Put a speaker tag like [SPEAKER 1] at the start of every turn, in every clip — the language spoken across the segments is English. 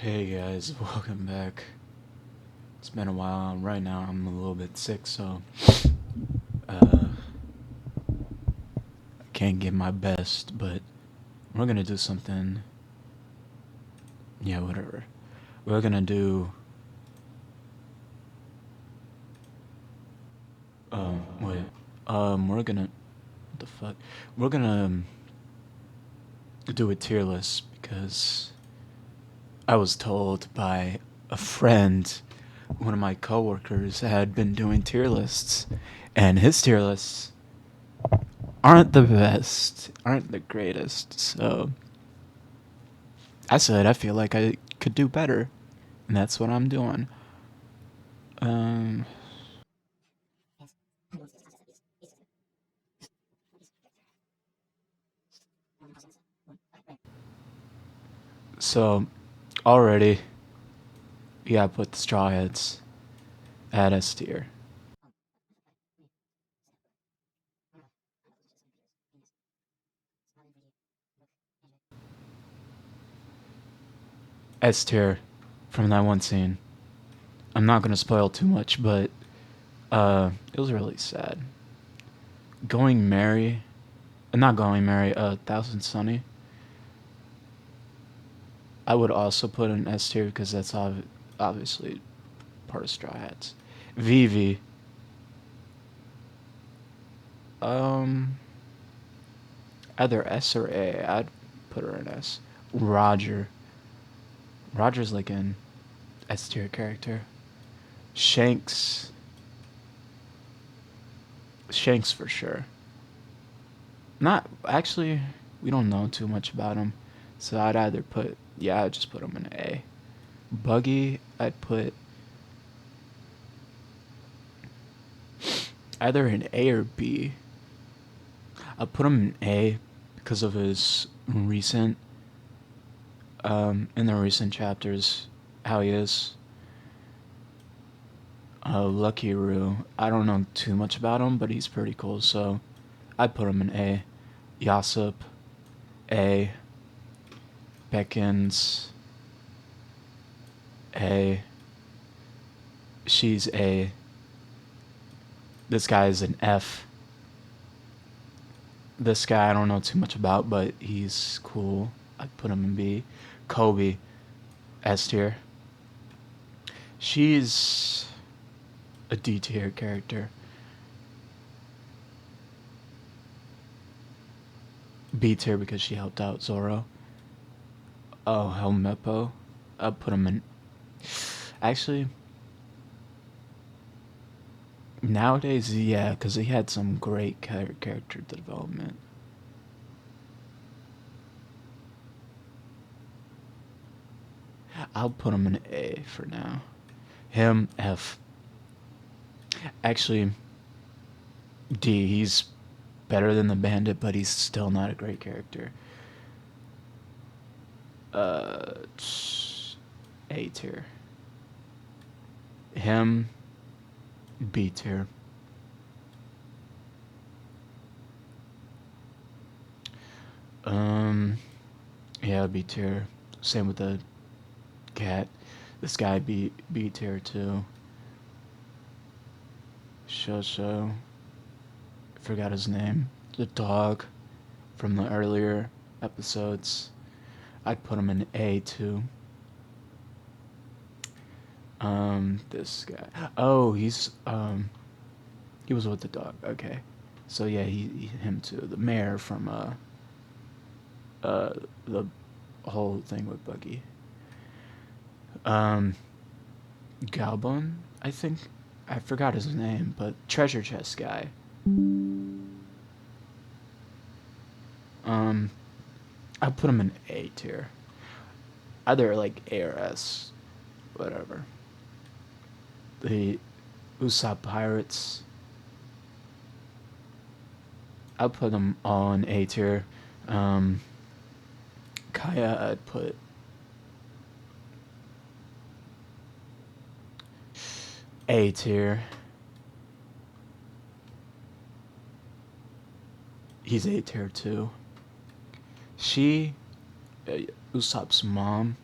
[SPEAKER 1] Hey guys, welcome back. It's been a while. Right now I'm a little bit sick, so I can't give my best, but we're gonna do something. Yeah, whatever. We're gonna do. Wait. We're gonna. What the fuck? We're gonna do a tier list because I was told by a friend, one of my coworkers, had been doing tier lists, and his tier lists aren't the best, aren't the greatest. So I said I feel like I could do better, and that's what I'm doing. Um, so already you gotta put the straw hats at S tier. S tier from that one scene. I'm not gonna spoil too much, but it was really sad. Going Mary, not going Mary, Thousand Sunny. I would also put an S tier because that's obviously part of Straw Hats. Vivi, um, either S or A. I'd put her in S. Roger, Roger's like an S tier character. Shanks, Shanks for sure. Not actually, we don't know too much about him, so I'd either put I'd just put him in A. Buggy, I'd put either an A or B. I'll put him in A because of his recent, in the recent chapters, how he is. Lucky Roo, I don't know too much about him, but he's pretty cool, so I'd put him in A. Yasop, A. Beckins, A. She's A. This guy is an F. This guy I don't know too much about, but he's cool. I'd put him in B. Kobe, S tier. She's a D tier character. B tier because she helped out Zoro. Oh, Helmeppo. I'll put him in. Actually, nowadays, yeah, because he had some great character development. I'll put him in A for now. Him, F. Actually, D. He's better than the Bandit, but he's still not a great character. Uh, A tier. Him, B tier. Um, yeah, B tier. Same with the cat. This guy B tier too. Shosho. Forgot his name. The dog from the earlier episodes. I'd put him in A too. This guy. Oh, he was with the dog. Okay, so yeah, him too. The mayor from uh, the whole thing with Buggy. Um, Galbon, I think. I forgot his name, but treasure chest guy. Um, I put him in A tier. Either like A or S, whatever. The Usopp Pirates. I'll put them all in A tier. Um, Kaya, I'd put A tier. He's A tier too. She, uh, Usopp's mom.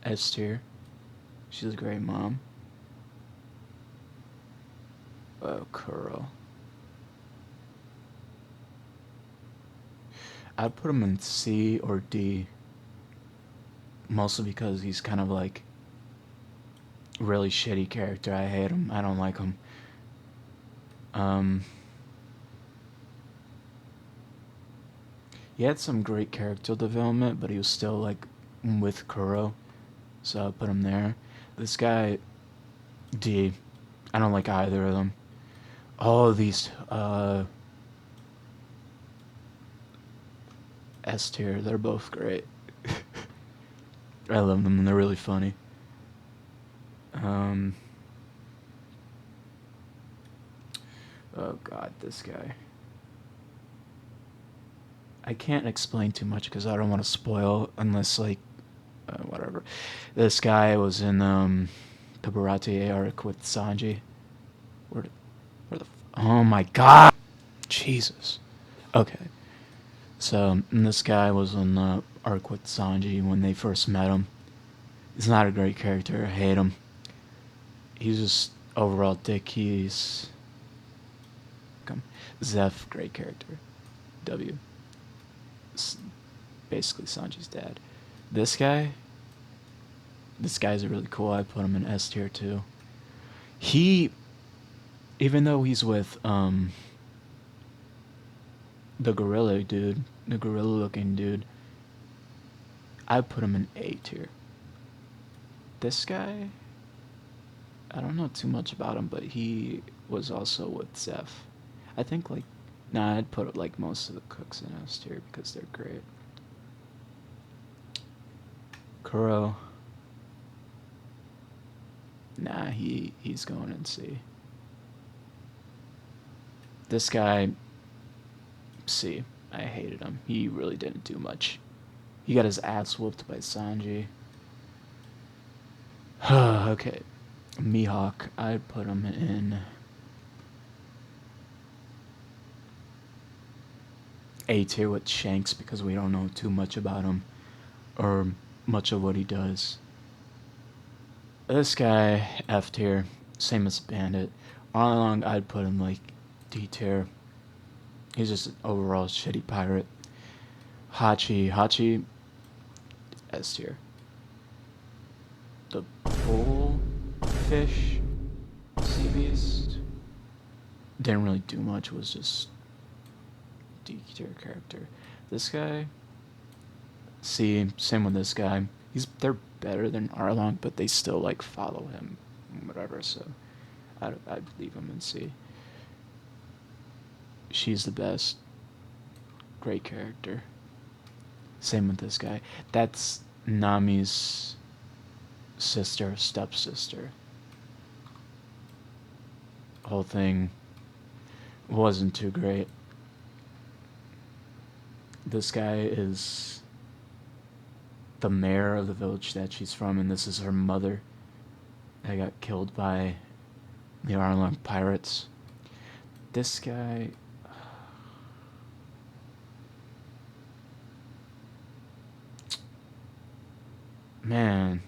[SPEAKER 1] S tier. She's a great mom. Oh, Kuro. I'd put him in C or D. Mostly because he's kind of like really shitty character. I hate him. I don't like him. He had some great character development, but he was still like with Kuro, so I put him there. This guy, D. I don't like either of them. All of these S tier, they're both great. I love them and they're really funny. Oh god, this guy. I can't explain too much because I don't want to spoil unless like whatever. This guy was in the Barate arc with Sanji. Where the oh my god, Jesus. Okay, so this guy was in the arc with Sanji when they first met him. He's not a great character. I hate him. He's just overall dick. He's Zeph, great character. W. Basically Sanji's dad. This guy's really cool. I put him in S tier too. He, even though he's with the gorilla looking dude, I put him in A tier. This guy, I don't know too much about him, but he was also with Zeph. I think like, nah, I'd put like most of the cooks in S tier because they're great. Kuro, nah, he's going in C. This guy, C. I hated him. He really didn't do much. He got his ass whooped by Sanji. Okay. Mihawk, I'd put him in A tier with Shanks because we don't know too much about him or much of what he does. This guy, F tier, same as Bandit. All along, I'd put him like D tier. He's just an overall shitty pirate. Hachi, S tier. The bullfish sea beast didn't really do much. Was just D tier character. This guy, C. Same with this guy. They're better than Arlong, but they still like follow him, whatever. So I'd leave him in C. She's the best. Great character. Same with this guy. That's Nami's stepsister. Whole thing wasn't too great. This guy is the mayor of the village that she's from, and this is her mother that got killed by the Arlong pirates. This guy, man,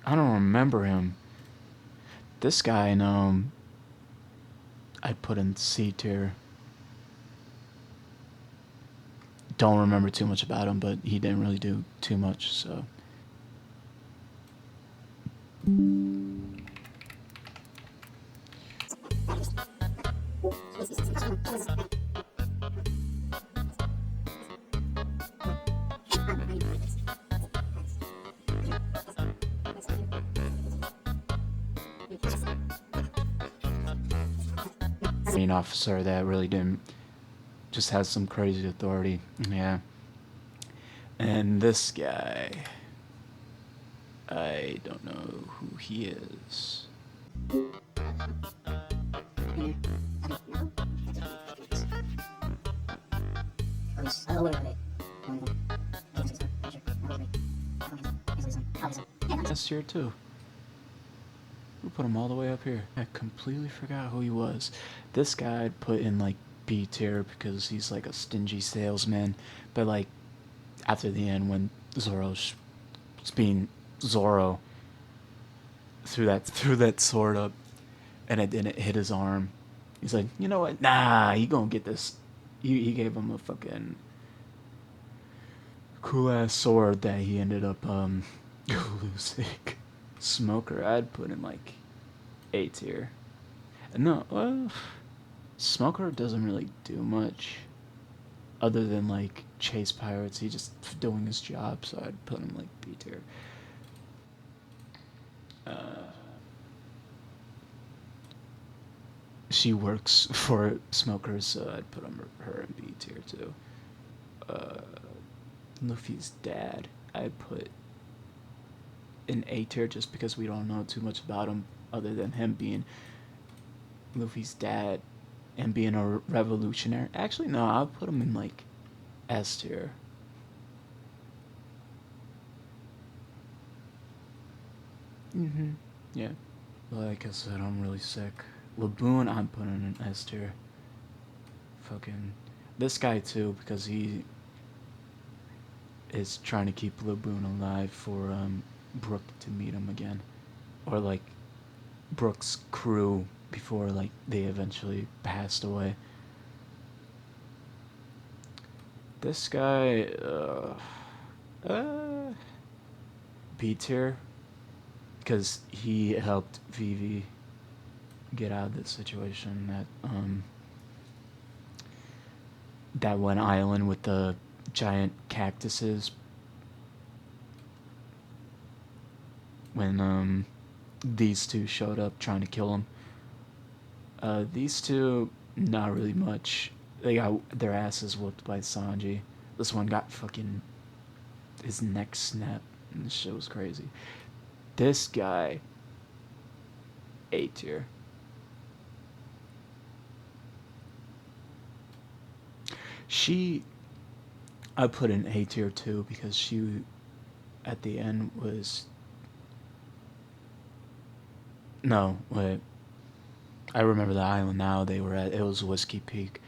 [SPEAKER 1] I don't remember him. This guy, no, I put in C tier. Don't remember too much about him, but he didn't really do too much, so. Marine officer that really didn't, just has some crazy authority, yeah. And this guy, I don't know who he is. S tier too. We put him all the way up here. I completely forgot who he was. This guy I'd put in like B tier because he's like a stingy salesman. But like after the end when Zoro being Zoro threw that sword up, and it didn't hit his arm. He's like, you know what? Nah, he gonna get this. He gave him a fucking cool ass sword that he ended up losing. Smoker, I'd put in like A tier. No, Smoker doesn't really do much other than like chase pirates. He just doing his job, so I'd put him like B tier. She works for Smokers, so I'd put her in B tier too. Luffy's dad, I put in A tier just because we don't know too much about him other than him being Luffy's dad and being a revolutionary. Actually, no, I'll put him in like S tier. Yeah. Like I said, I'm really sick. Laboon, I'm putting in S tier. Fucking this guy too, because he is trying to keep Laboon alive for Brook to meet him again, or like Brook's crew before like they eventually passed away. This guy, uh B tier, because he helped Vivi get out of the situation that one island with the giant cactuses when these two showed up trying to kill him. These two, not really much. They got their asses whooped by Sanji. This one got fucking his neck snapped, and this shit was crazy. This guy, A tier. She, I put in A tier too because she, at the end was. No, wait. I remember the island now. They were at. It was Whiskey Peak.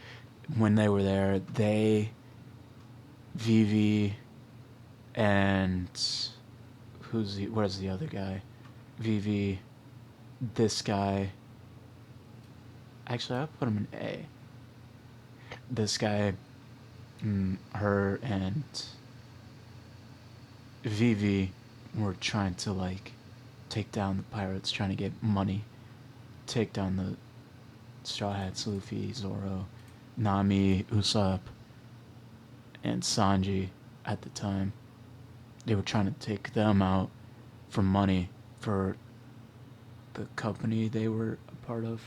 [SPEAKER 1] When they were there, Vivi, and where's the other guy? Vivi, this guy. Actually, I'll put him in A. This guy, her, and Vivi were trying to like take down the pirates, trying to get money, take down the Straw Hats, Luffy, Zoro, Nami, Usopp, and Sanji at the time. They were trying to take them out for money for the company they were a part of.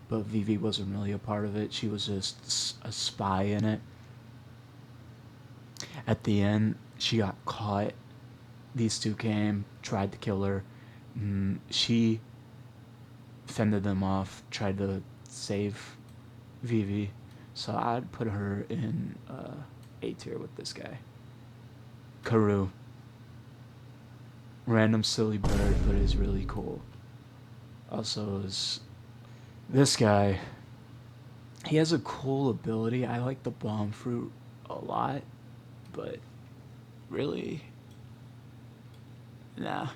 [SPEAKER 1] But Vivi wasn't really a part of it. She was just a spy in it. At the end, she got caught. These two came, tried to kill her. She fended them off, tried to save Vivi. So I'd put her in A tier with this guy. Karoo. Random silly bird, but is really cool. Also, is this guy. He has a cool ability. I like the bomb fruit a lot, but really, nah.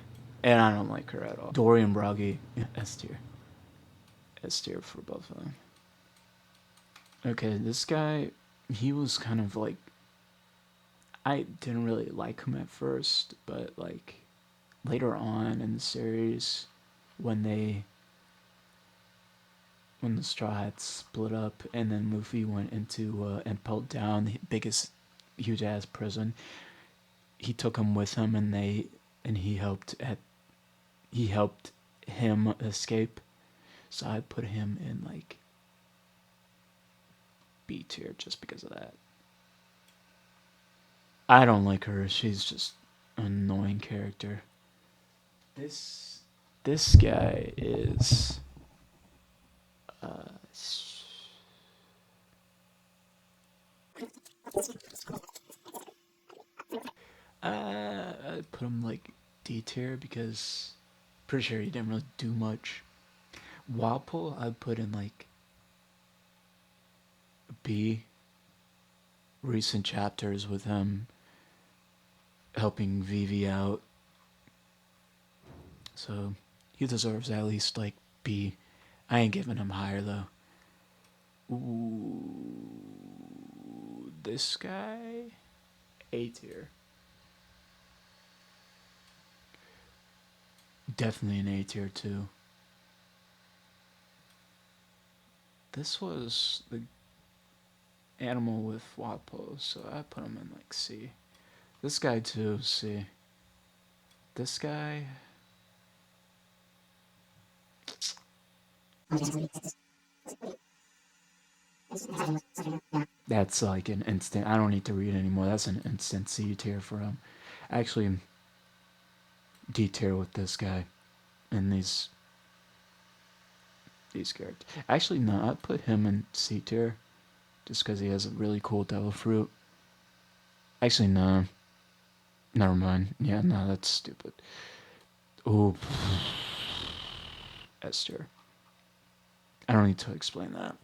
[SPEAKER 1] And I don't like her at all. Dory and Broggy, S tier. S tier for both of them. Okay, this guy, he was kind of like. I didn't really like him at first, but like later on in the series, when the Straw Hats split up and then Luffy went into and pulled down the biggest huge ass prison, he took him with him and he helped him escape. So I put him in like B tier just because of that. I don't like her. She's just an annoying character. This guy is I put him like D tier because pretty sure he didn't really do much. Wapol I put in like B. Recent chapters with him helping Vivi out. So he deserves at least like B. I ain't giving him higher though. Ooh, this guy, A tier. Definitely an A tier too. This was the animal with Wapo, so I put him in like C. This guy too, C. This guy. That's like an instant. I don't need to read anymore. That's an instant C tier for him. Actually, D tier with this guy and these characters. Actually, no, I put him in C tier just because he has a really cool devil fruit. Actually, no. Never mind. Yeah, no, that's stupid. Ooh, S tier. I don't need to explain that.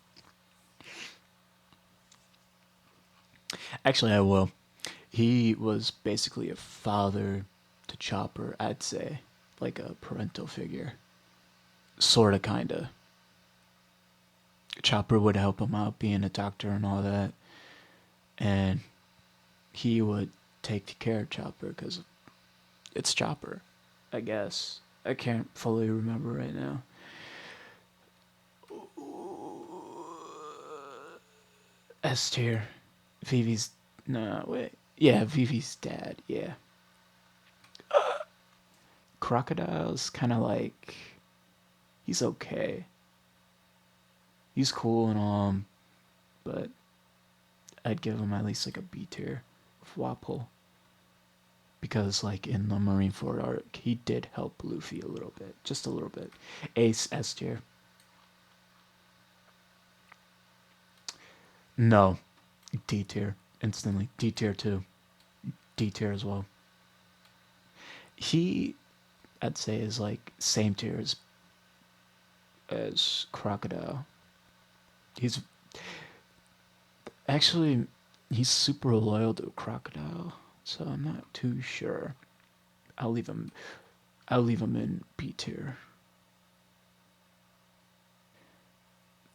[SPEAKER 1] Actually, I will. He was basically a father to Chopper, I'd say. Like a parental figure. Sorta, kinda. Chopper would help him out being a doctor and all that. And he would take care of Chopper because it's Chopper, I guess. I can't fully remember right now. S tier. Vivi's. No, wait. Yeah, Vivi's dad, yeah. Crocodile's kind of like. He's okay. He's cool and all, but I'd give him at least like a B tier with Wapol. Because, like, in the Marineford arc, he did help Luffy a little bit. Just a little bit. Ace, S tier. No. D tier. Instantly. D tier too. D tier as well. He, I'd say, is like same tier as Crocodile. He's actually he's super loyal to Crocodile, so I'm not too sure. I'll leave him. I'll leave him in B tier.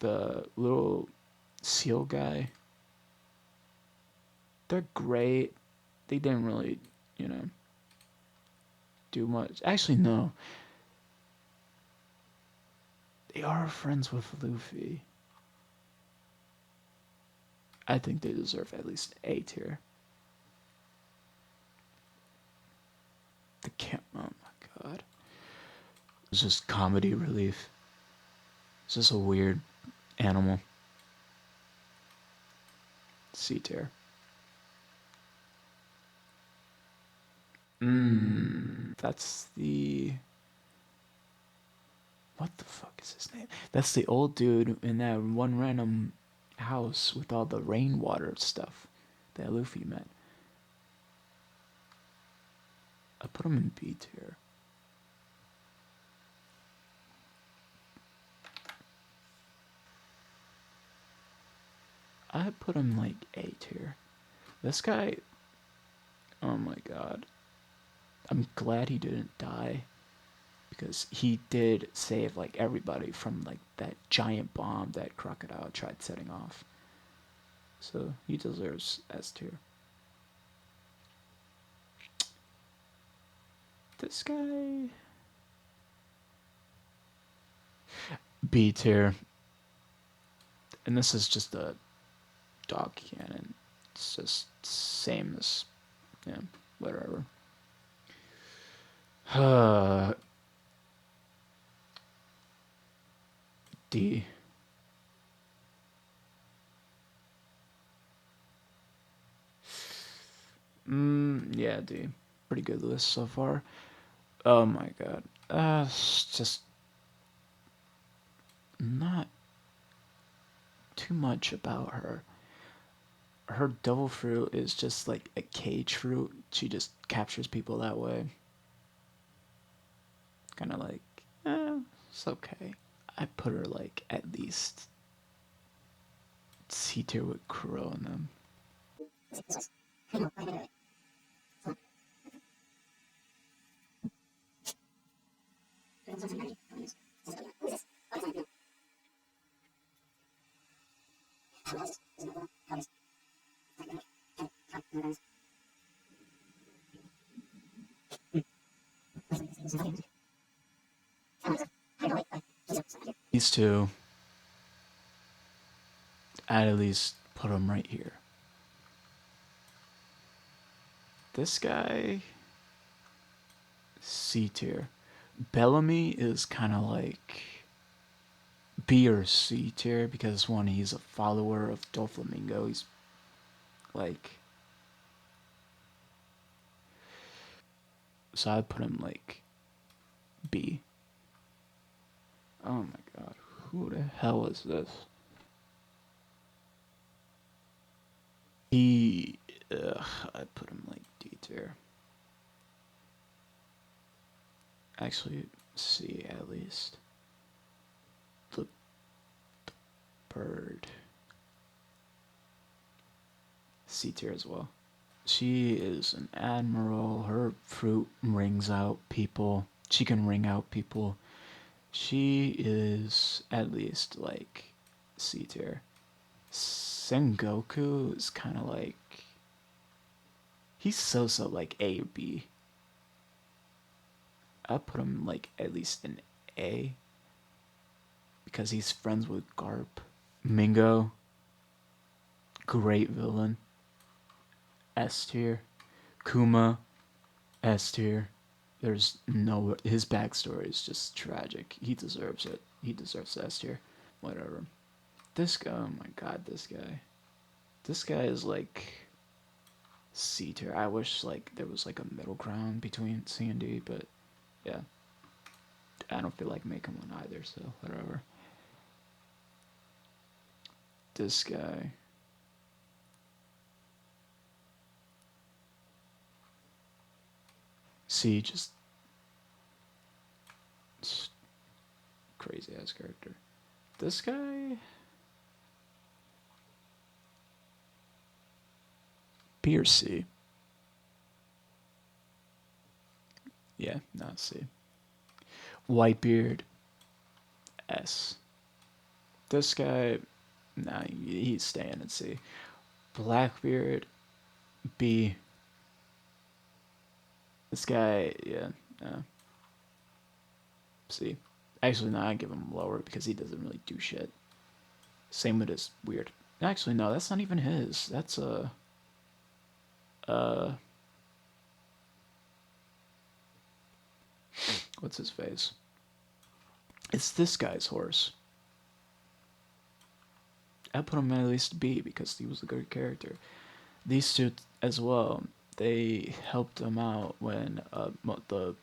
[SPEAKER 1] The little seal guy. They're great. They didn't really, you know, do much. Actually, no. They are friends with Luffy. I think they deserve at least A tier. The camp. Oh my god. It's just comedy relief. It's just a weird animal. C tier. That's the. What the fuck is his name? That's the old dude in that one random house with all the rainwater stuff that Luffy met. I put him in B tier. I put him like A tier. This guy, oh my god. I'm glad he didn't die because he did save like everybody from like that giant bomb that Crocodile tried setting off. So he deserves S tier. This guy, B tier. And this is just a dog cannon. It's just same as, yeah, whatever. D. Yeah, D. Pretty good list so far. Oh my god. It's just not too much about her. Her devil fruit is just like a cage fruit. She just captures people that way. Kind of like, it's okay. I put her like at least C tier with Crow in them. These two, I'd at least put them right here. This guy, C tier. Bellamy is kind of like B or C tier because one, he's a follower of Doflamingo. He's like, so I'd put him like B. Oh my god, who the hell is this? I'd put him like D tier. Actually, C at least. The bird. C tier as well. She is an admiral. Her fruit rings out people. She can ring out people. She is at least like C tier. Sengoku is kind of like, he's so like A or B. I'd put him like at least an A because he's friends with Garp. Mingo, great villain. S tier. Kuma, S tier. There's no, his backstory is just tragic. He deserves it. He deserves S tier. Whatever. This guy, oh my god, this guy. This guy is like C tier. I wish like there was like a middle ground between C and D, but yeah. I don't feel like making one either, so whatever. This guy. C, just crazy ass character. This guy. B or C? Yeah, not C. Whitebeard, S. This guy, nah, he's staying at C. Blackbeard, B. This guy, yeah, C. Actually, no, I give him lower because he doesn't really do shit. Same with his weird. Actually, no, that's not even his. That's what's his face? It's this guy's horse. I put him at least B because he was a good character. These two as well. They helped him out when the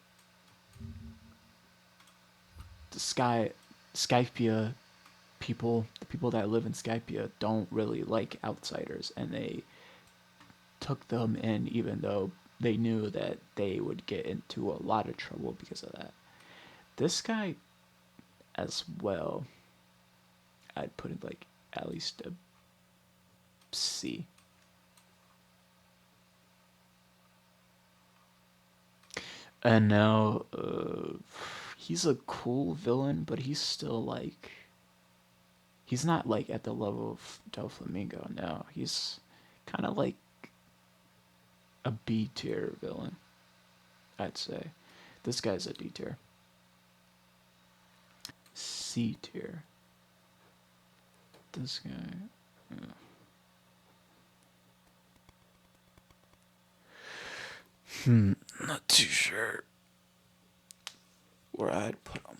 [SPEAKER 1] Skypia people, the people that live in Skypia, don't really like outsiders, and they took them in even though they knew that they would get into a lot of trouble because of that. This guy as well, I'd put it like at least a C. And now, he's a cool villain, but he's still like, he's not like at the level of Doflamingo. No, he's kind of like a B tier villain, I'd say. This guy's a D tier. C tier. This guy. Not too sure where I'd put him.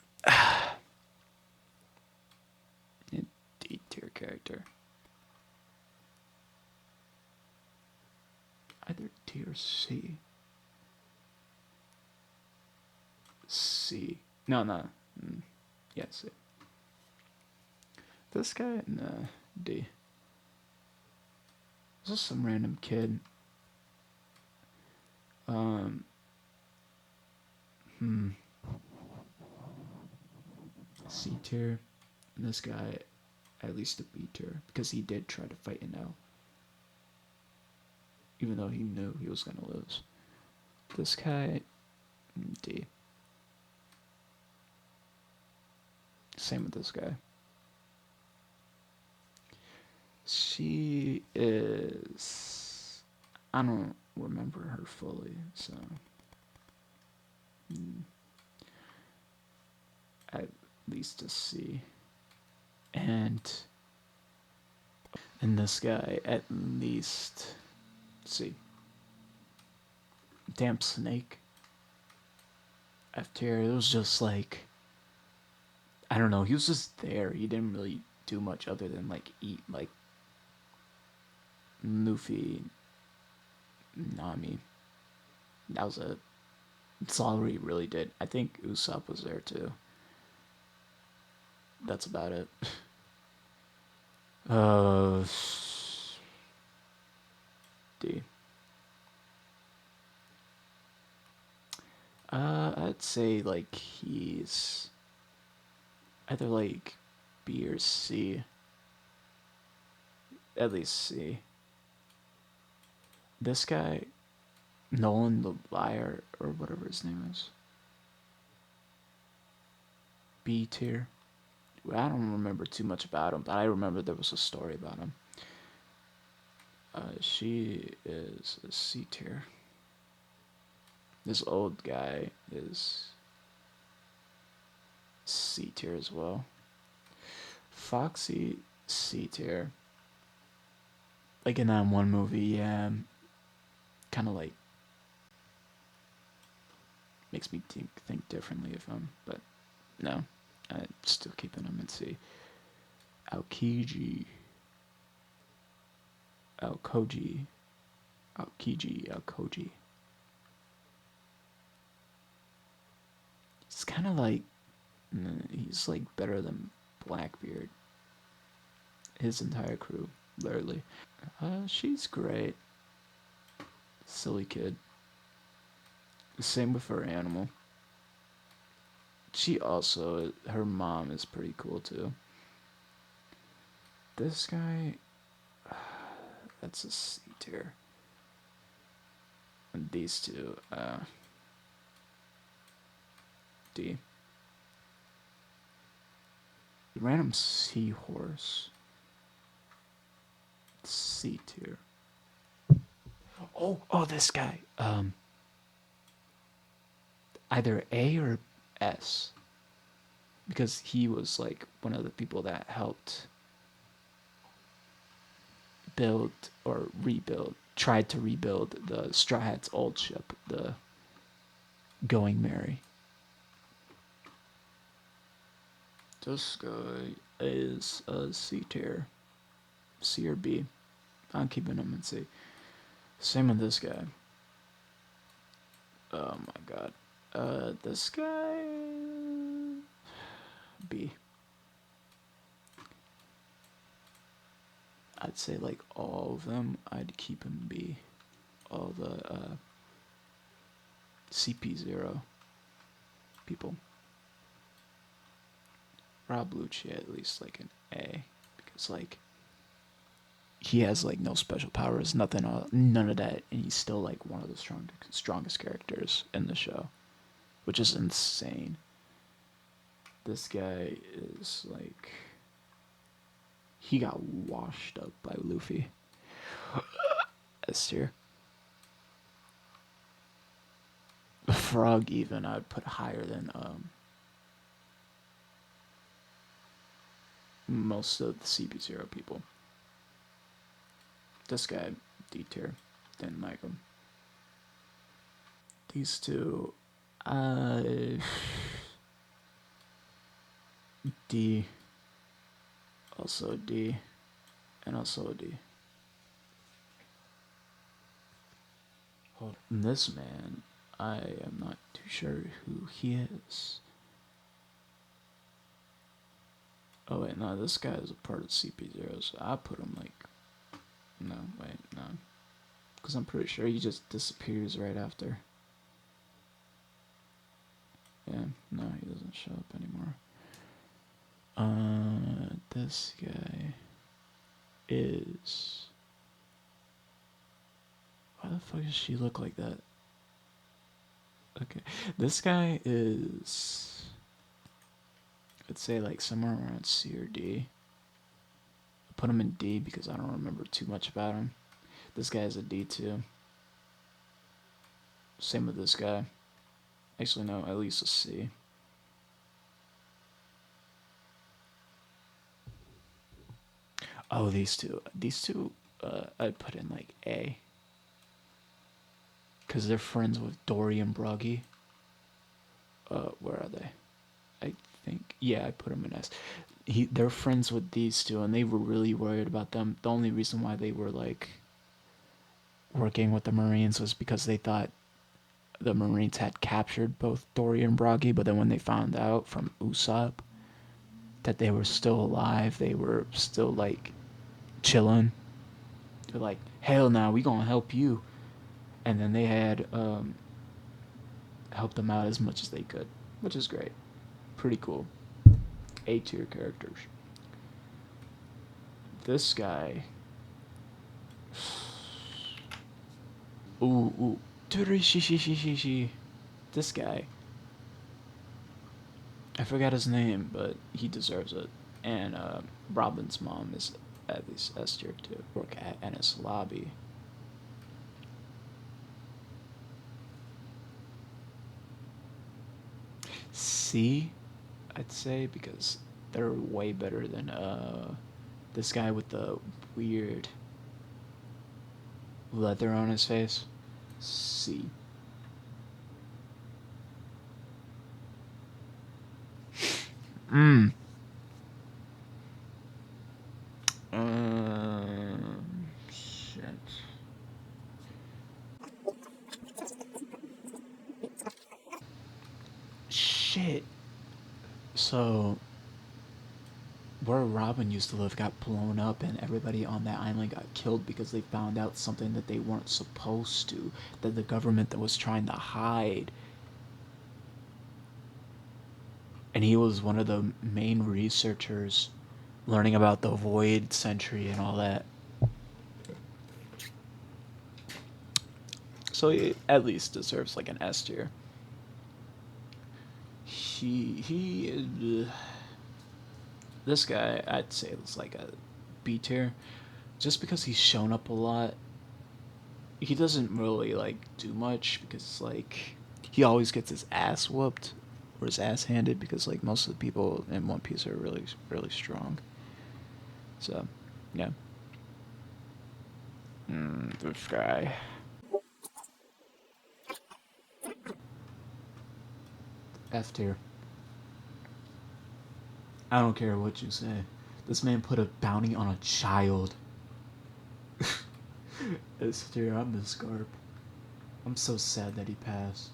[SPEAKER 1] A D tier character. Either D or C. C. No, no. Yeah, C. This guy? Nah, D. This is some random kid. C tier. And this guy, at least a B tier, because he did try to fight it out. Even though he knew he was gonna lose. This guy, D. Same with this guy. She is. I don't remember her fully, so. At least a C. And this guy at least C. Damn snake. F tier. It was just like, I don't know. He was just there. He didn't really do much other than like eat like Luffy, Nami. That was it. That's all he really did. I think Usopp was there too. That's about it. Uh, D. I'd say like he's either like B or C. At least C. This guy, Nolan the Liar, or whatever his name is. B tier. I don't remember too much about him, but I remember there was a story about him. She is a C tier. This old guy is C tier as well. Foxy, C tier. Like in that one movie, yeah, kind of like makes me think differently of him, but no, I'm still keeping him in C. Aokiji, Aokoji, Aokoji. It's kind of like he's like better than Blackbeard. His entire crew, literally. She's great. Silly kid. Same with her animal. She also, her mom is pretty cool too. This guy, that's a C tier. And these two, D. Random seahorse. C tier. Oh, this guy. Either A or S. Because he was like one of the people that helped build or rebuild, tried to rebuild the Straw Hat's old ship, the Going Merry. This guy is a C tier. C or B. I'm keeping him in C. Same with this guy. Oh my god. This guy. B. I'd say like all of them, I'd keep him B. All the CP0 people. Rob Lucci at least like an A, because like he has like no special powers, nothing, none of that, and he's still like one of the strongest characters in the show, which is insane. This guy is like, he got washed up by Luffy. S tier. Frog even I'd put higher than most of the CP0 people. This guy, D tier, didn't like him. These two, D, also a D, and also a D. And this man, I am not too sure who he is. Oh wait, no, this guy is a part of CP0, so I put him like, no, wait, no. Because I'm pretty sure he just disappears right after. Yeah, no, he doesn't show up anymore. This guy is... Why the fuck does she look like that? Okay, this guy is... I'd say like somewhere around C or D. I put him in D because I don't remember too much about him. This guy is a D too. Same with this guy. Actually, no, at least a C. Oh, these two. These two, I'd put in like A. Because they're friends with Dory and Broggy. Where are they? I think, yeah, I put them in S. They're friends with these two, and they were really worried about them. The only reason why they were like working with the Marines was because they thought the Marines had captured both Dory and Broggy, but then when they found out from Usopp that they were still alive, they were still like chilling. They're like, hell no, we gonna help you. And then they had helped them out as much as they could, which is great. Pretty cool. A tier characters. This guy. Ooh, ooh. This guy. I forgot his name, but he deserves it. And Robin's mom is at least S tier too. Work at Ennis Lobby. C, I'd say, because they're way better than this guy with the weird leather on his face. C. Mmm. Shit. Shit. So, where Robin used to live got blown up, and everybody on that island got killed because they found out something that they weren't supposed to, that the government that was trying to hide. And he was one of the main researchers learning about the Void Century and all that. So he at least deserves like an S tier. He this guy I'd say is like a B tier, just because he's shown up a lot. He doesn't really like do much because like he always gets his ass whooped or his ass handed because like most of the people in One Piece are really strong. So yeah. This guy. F tier. I don't care what you say. This man put a bounty on a child. S tier, I'm the Scarp. I'm so sad that he passed.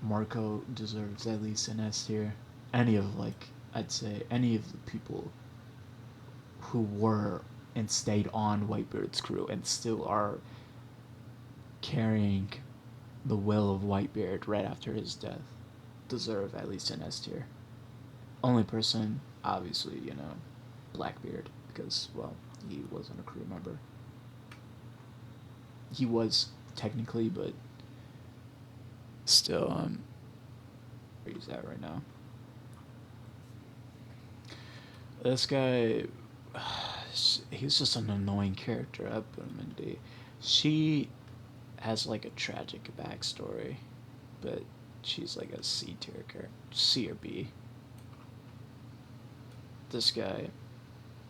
[SPEAKER 1] Marco deserves at least an S tier. Any of like I'd say any of the people who were and stayed on Whitebeard's crew and still are carrying the will of Whitebeard right after his death deserve at least an S tier. Only person, obviously, Blackbeard, because, well, he wasn't a crew member. He was technically, but still, where he's at right now. This guy, he's just an annoying character. I put him in D. She has like a tragic backstory, but she's like a C tier character, C or B. This guy,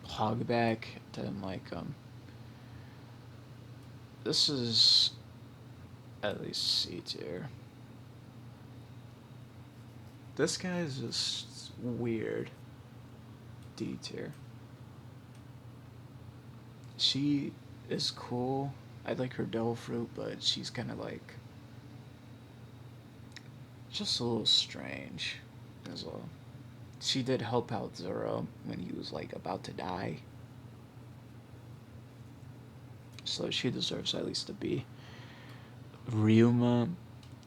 [SPEAKER 1] Hogback, didn't like him. This is at least C tier. This guy is just weird. D tier. She is cool. I like her devil fruit, but she's kind of like just a little strange as well. She did help out Zoro when he was like about to die, so she deserves at least a B. Ryuma,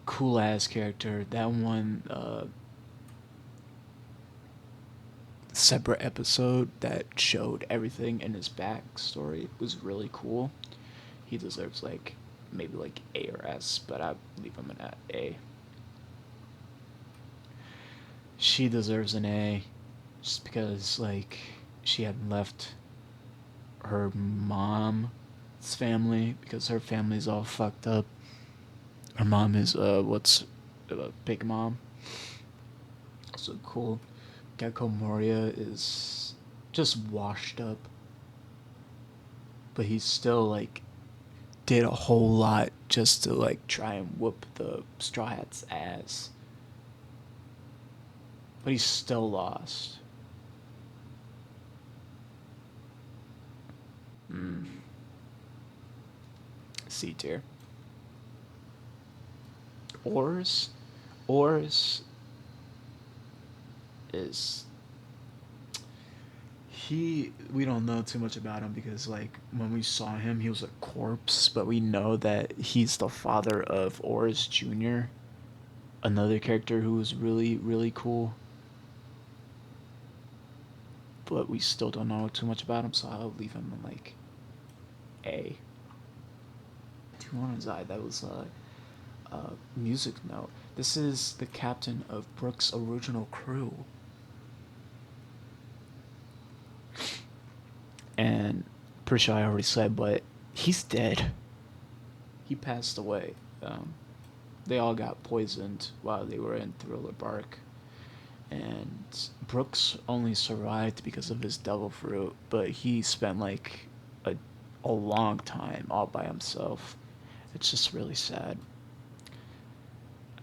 [SPEAKER 1] cool ass character. That one separate episode that showed everything in his backstory was really cool. He deserves like maybe like A or S, but I leave him in at A. she deserves an A, just because like she had left her mom's family because her family's all fucked up. Her mom is what's Big Mom. So cool. Gecko Moria is just washed up, but he's still like did a whole lot just to like try and whoop the Straw Hat's ass. But he's still lost. Hmm. C tier. Oars. Oars is we don't know too much about him because like when we saw him he was a corpse, but we know that he's the father of Oars Jr., another character who was really really cool, but we still don't know too much about him, so I'll leave him in like A. Two on his eye, that was music note. This is the captain of Brooks' original crew. And pretty sure I already said, but he's dead. He passed away. They all got poisoned while they were in Thriller Bark. And Brooks only survived because of his devil fruit, but he spent like a long time all by himself. It's just really sad.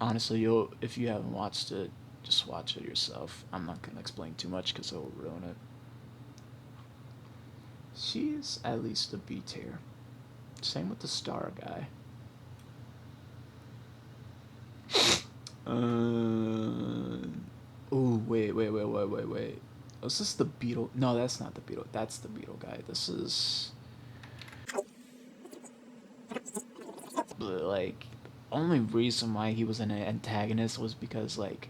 [SPEAKER 1] Honestly, you'll if you haven't watched it, just watch it yourself. I'm not gonna explain too much because it will ruin it. She's at least a B tier. Same with the star guy. Oh wait. Is this the beetle? No, that's not the beetle. That's the beetle guy. This is like only reason why he was an antagonist was because like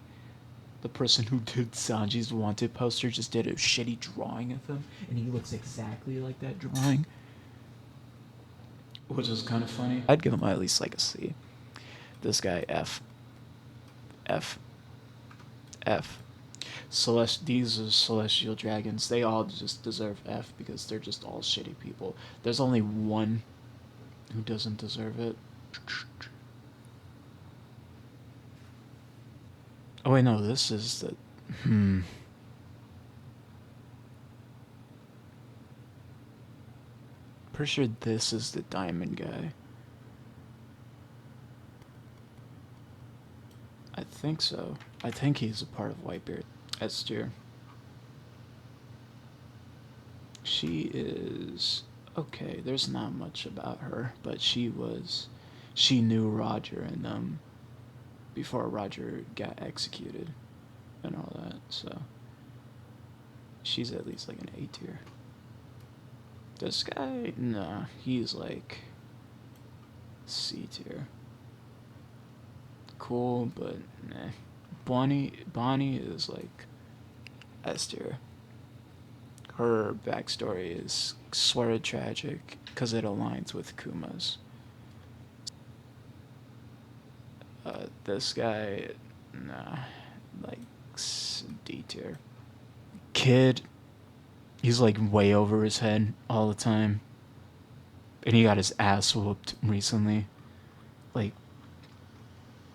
[SPEAKER 1] the person who did Sanji's wanted poster just did a shitty drawing of him, and he looks exactly like that drawing, which is kind of funny. I'd give him at least like a C. This guy F. F. F. These are celestial dragons. They all just deserve F because they're just all shitty people. There's only one who doesn't deserve it. Oh wait, no, this is the Pretty sure this is the diamond guy. I think so. I think he's a part of Whitebeard. S tier. She is okay. There's not much about her, but she knew Roger and them before Roger got executed and all that. So she's at least like an A tier. This guy, nah, he's like C tier. Cool, but nah. Bonnie is like S tier. Her backstory is sort of tragic because it aligns with Kuma's. This guy, nah, like D tier. Kid, he's like way over his head all the time, and he got his ass whooped recently, like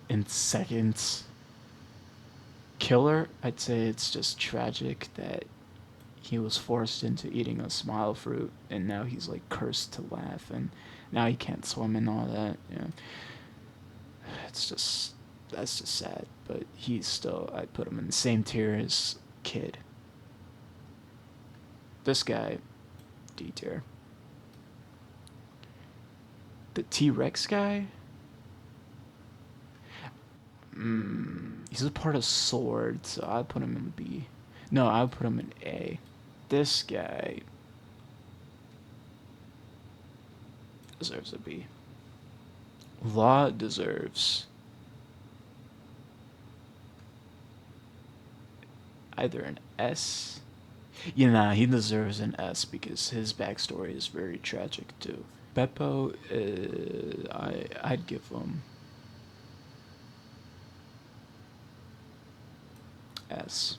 [SPEAKER 1] in seconds. Killer, I'd say it's just tragic that he was forced into eating a smile fruit, and now he's like cursed to laugh, and now he can't swim and all that. Yeah, it's just that's just sad. But he's still, I put him in the same tier as Kid. This guy, D tier. The T-Rex guy, he's a part of Sword, so I'd put him in B. No, I'd put him in A. This guy deserves a B. Law deserves either an S. Yeah, nah, he deserves an S because his backstory is very tragic too. Beppo, I'd give him S.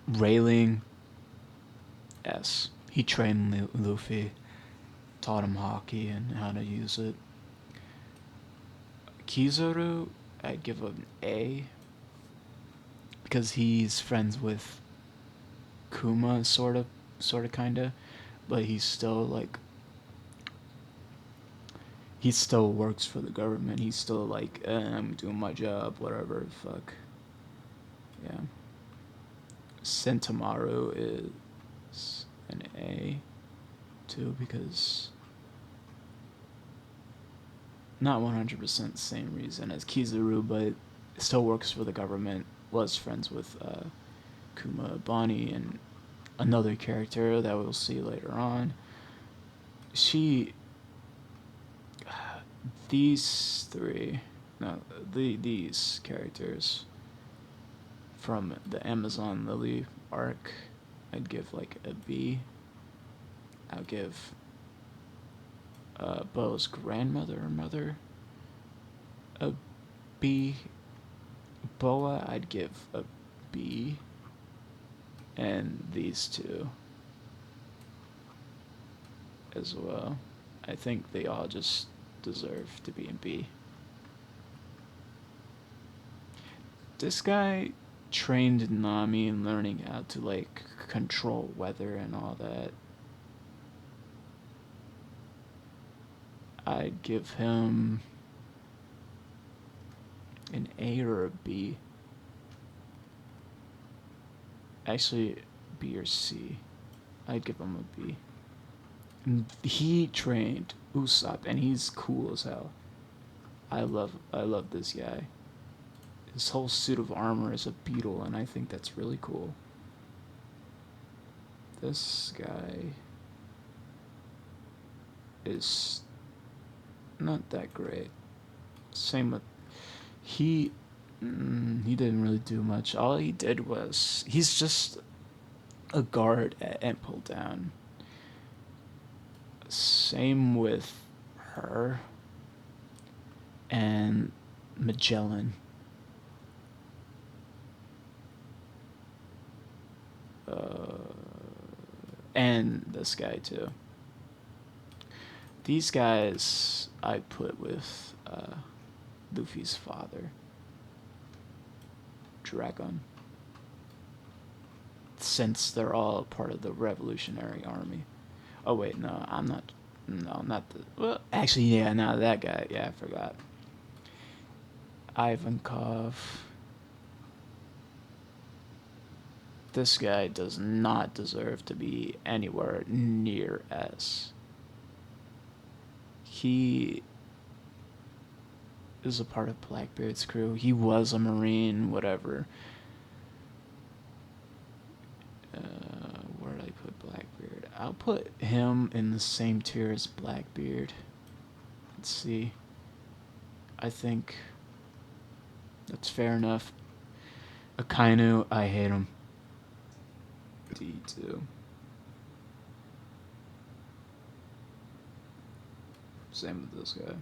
[SPEAKER 1] Railing, S. He trained Luffy, taught him hockey and how to use it. Kizaru, I'd give him A, because he's friends with Kuma, sorta, kinda, but he's still like, he still works for the government. He's still like, I'm doing my job, whatever, fuck. Yeah. Sentomaru is an A, too, because not 100% the same reason as Kizaru, but still works for the government, was friends with Kuma, Bonnie, and another character that we'll see later on. These three, no, these characters from the Amazon Lily arc, I'd give like a B. I'll give Bo's grandmother or mother a B. Boa, I'd give a B. And these two as well. I think they all just deserve to be in B. This guy trained Nami in learning how to like control weather and all that. I'd give him an A or a B. Actually, B or C. I'd give him a B. He trained Usopp, and he's cool as hell. I love this guy. His whole suit of armor is a beetle, and I think that's really cool. This guy is not that great. Same with he didn't really do much. All he did was he's just a guard at Pull Down. Same with her and Magellan. And this guy too. These guys I put with Luffy's father, Dragon, since they're all part of the Revolutionary Army. Oh wait, no, I'm not. No, not the. Well, actually, yeah, no, that guy. Yeah, I forgot. Ivankov. This guy does not deserve to be anywhere near S. He is a part of Blackbeard's crew. He was a Marine, whatever. Where did I put Blackbeard? I'll put him in the same tier as Blackbeard. Let's see. I think that's fair enough. Akainu, I hate him. D2. Same with this guy.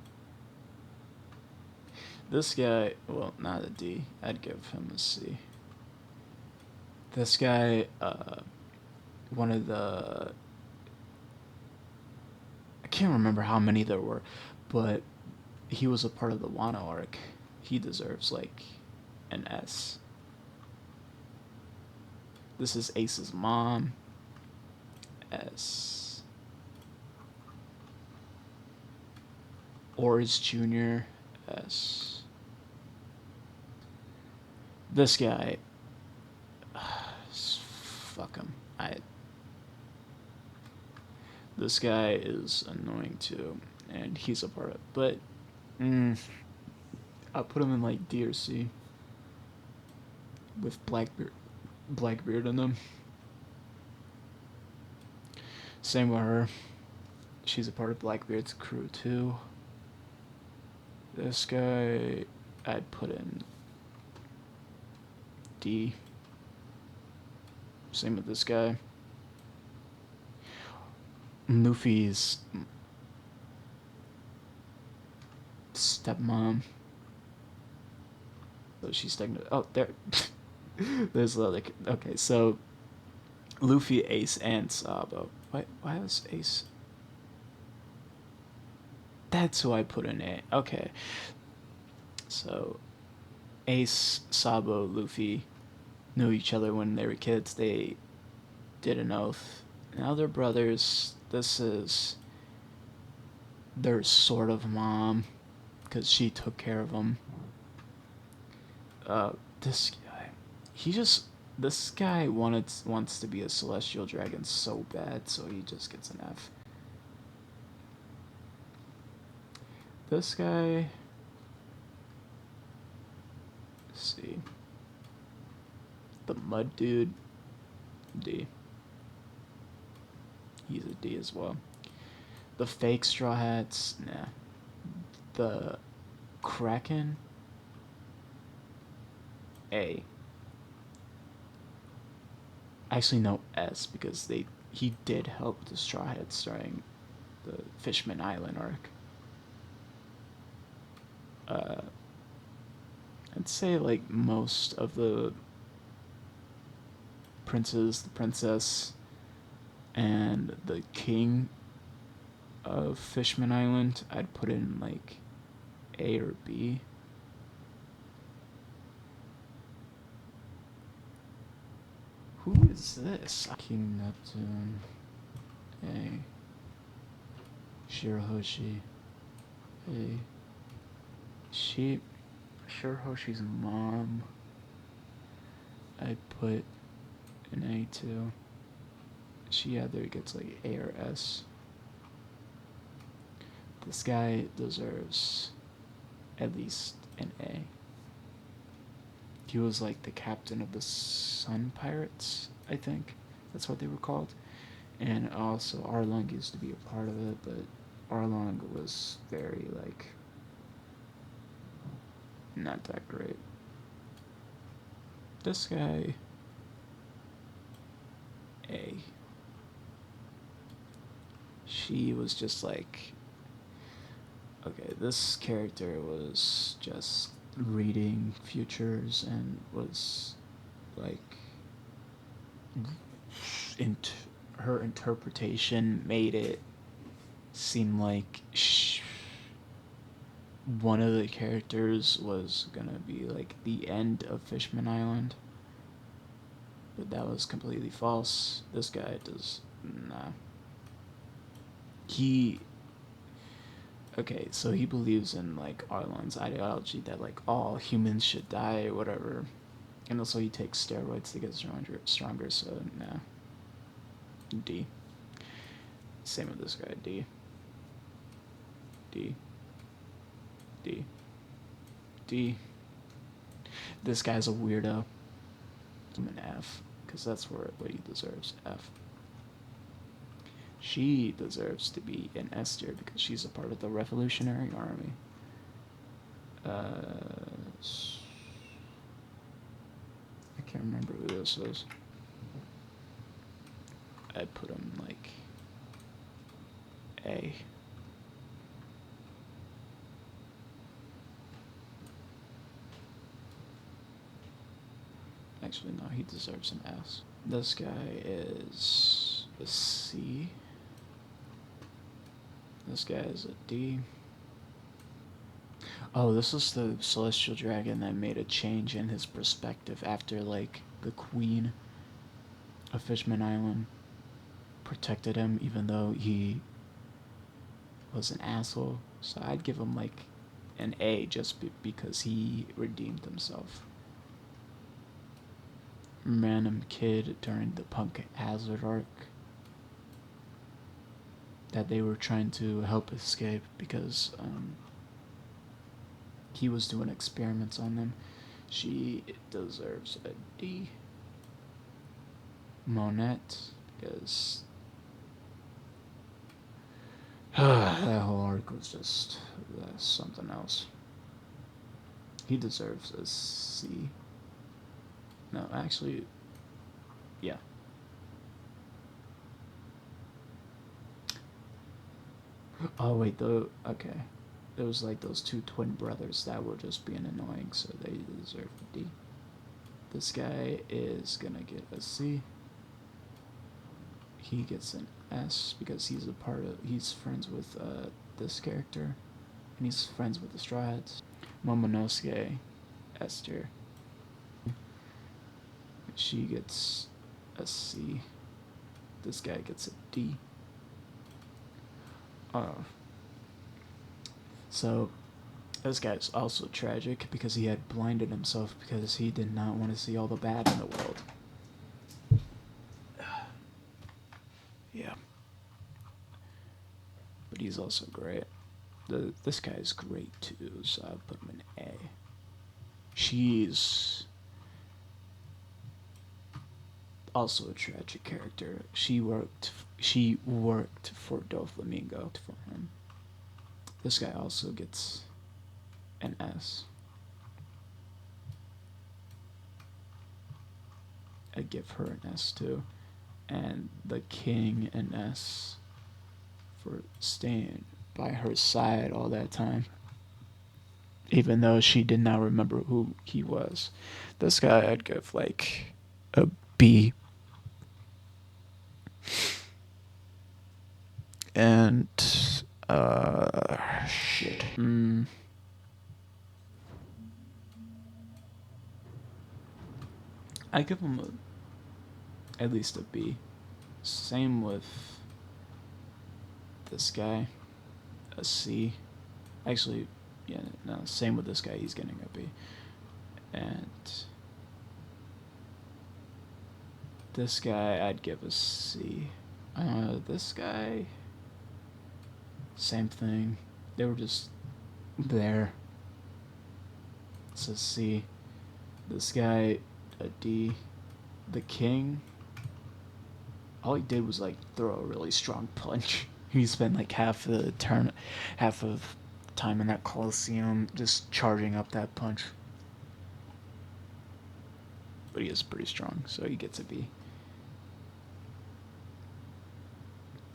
[SPEAKER 1] This guy, well, not a D. I'd give him a C. This guy, one of the... I can't remember how many there were, but he was a part of the Wano arc. He deserves, like, an S. This is Ace's mom. S. Oris Jr. S. This guy. Fuck him. This guy is annoying too, and he's a part of it. But I'll put him in like D or C with Blackbeard in them. Same with her. She's a part of Blackbeard's crew too. This guy I'd put in D. Same with this guy. Luffy's stepmom. So she's taking. Oh, there. There's like okay. So Luffy, Ace, and Sabo. Why was Ace? That's who I put in A. Okay. So Ace, Sabo, Luffy knew each other when they were kids. They did an oath. Now they're brothers. This is their sort of mom, because she took care of them. This guy, he just this guy wants to be a celestial dragon so bad, so he just gets an F. This guy, let's see, the mud dude, D. He's a D as well. The fake straw hats, nah. The Kraken, A. Actually, no, S, because he did help the straw hats during the Fishman Island arc. I'd say like most of the princes, the princess, and the king of Fishman Island, I'd put in like A or B. Who is this? King Neptune. A. Shirahoshi. A. Shirahoshi's mom. I'd put an A too. She either gets like A or S. This guy deserves at least an A. He was like the captain of the Sun Pirates, I think. That's what they were called. And also Arlong used to be a part of it, but Arlong was very like not that great. This guy, A. She was just like, okay, this character was just reading futures and was like, her interpretation made it seem like one of the characters was gonna be like the end of Fishman Island, but that was completely false. This guy does nah. He okay, so he believes in like Arlong's ideology that like all humans should die or whatever, and also he takes steroids to get stronger. So nah, D. Same with this guy, D. D. D. D. This guy's a weirdo. I'm an F, because that's what he deserves. F. She deserves to be an S tier because she's a part of the Revolutionary Army. I can't remember who this is. I'd put him like A. Actually, no, he deserves an S. This guy is a C. This guy is a D. Oh, this is the celestial dragon that made a change in his perspective after, like, the queen of Fishman Island protected him, even though he was an asshole. So I'd give him, like, an A just because he redeemed himself. Random kid during the Punk Hazard arc that they were trying to help escape because he was doing experiments on them. She deserves a D. Monette, because that whole arc was just something else. He deserves a C. No, actually, yeah. Oh wait, okay. it was like those two twin brothers that were just being annoying, so they deserve a D. This guy is gonna get a C. He gets an S because he's friends with this character, and he's friends with the Straw Hats. Momonosuke, S tier. She gets a C. This guy gets a D. So this guy's also tragic because he had blinded himself because he did not want to see all the bad in the world. Yeah. But he's also great. This guy's great too, so I put him in A. She's also a tragic character. She worked for Doflamingo for him. This guy also gets an S. I'd give her an S too. And the king an S for staying by her side all that time, even though she did not remember who he was. This guy I'd give like a B. And shit. I give him at least a B. Same with this guy, a C. Actually, yeah, no, same with this guy, he's getting a B. And this guy, I'd give a C. This guy, same thing. They were just there. It's a C. This guy, a D. The king, all he did was like throw a really strong punch. He spent like half of time in that Coliseum just charging up that punch. But he is pretty strong, so he gets a B.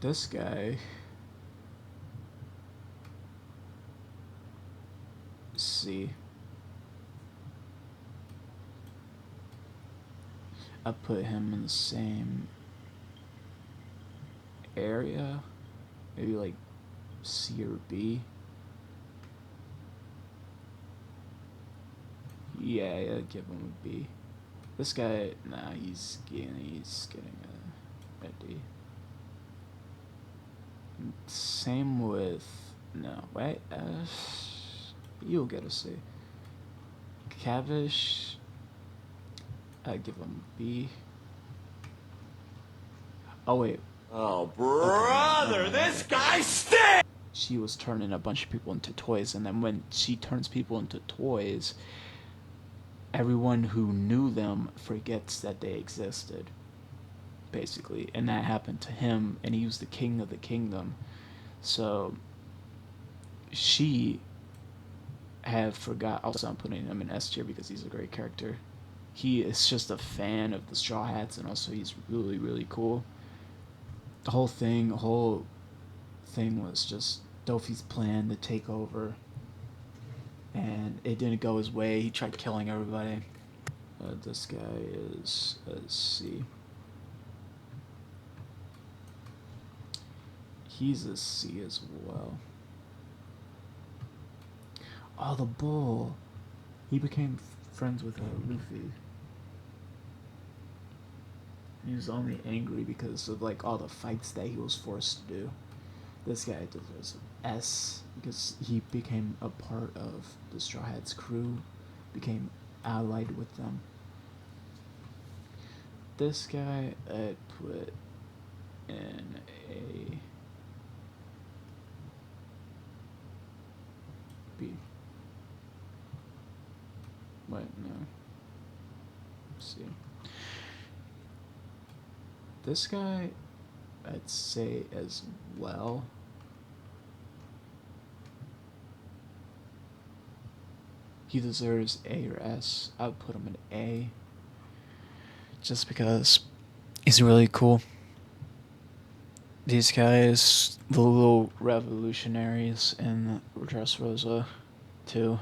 [SPEAKER 1] This guy, C. I put him in the same area, maybe like C or B. Yeah, I'd give him a B. This guy, nah, he's getting a D. Same with, no, wait, you'll get a C. Cavish, I'd give him a B. Oh, wait.
[SPEAKER 2] Oh, brother, okay, this guy stinks!
[SPEAKER 1] She was turning a bunch of people into toys, and then when she turns people into toys, everyone who knew them forgets that they existed, basically. And that happened to him, and he was the king of the kingdom. So she had forgot. Also, I'm putting him in S tier because he's a great character. He is just a fan of the Straw Hats, and also he's really, really cool. The whole thing was just Dofi's plan to take over, and it didn't go his way. He tried killing everybody. This guy is a C. He's a C as well. Oh, the bull. He became friends with Luffy. He was only angry because of like all the fights that he was forced to do. This guy deserves an S because he became a part of the Straw Hats crew, became allied with them. This guy I'd put in a B. Wait, no. C. This guy, I'd say as well. He deserves A or S. I would put him in A. Just because he's really cool. These guys, the little revolutionaries in Dressrosa, too.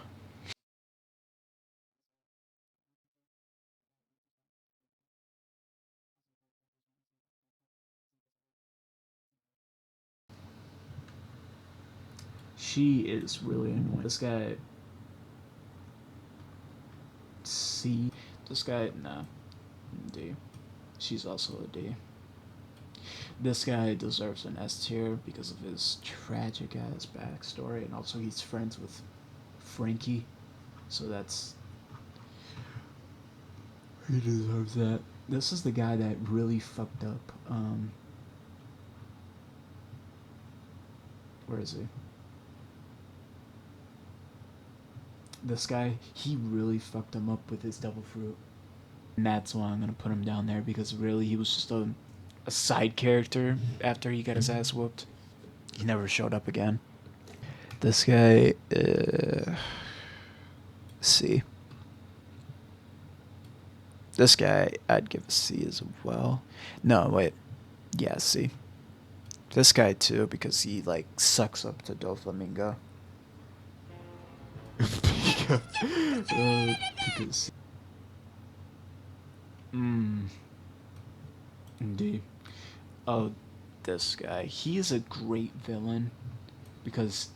[SPEAKER 1] She is really annoying. This guy, C. This guy, nah, D. She's also a D. This guy deserves an S tier because of his tragic ass backstory, and also he's friends with Frankie, so that's he deserves that. This is the guy that really fucked up. Where is he? This guy, he really fucked him up with his double fruit. And that's why I'm gonna put him down there because really he was just a side character after he got his ass whooped. He never showed up again. This guy, C. This guy, I'd give a C as well. No, wait. Yeah, C. This guy too because he like sucks up to Doflamingo. Because mm, indeed. Oh, this guy. He is a great villain because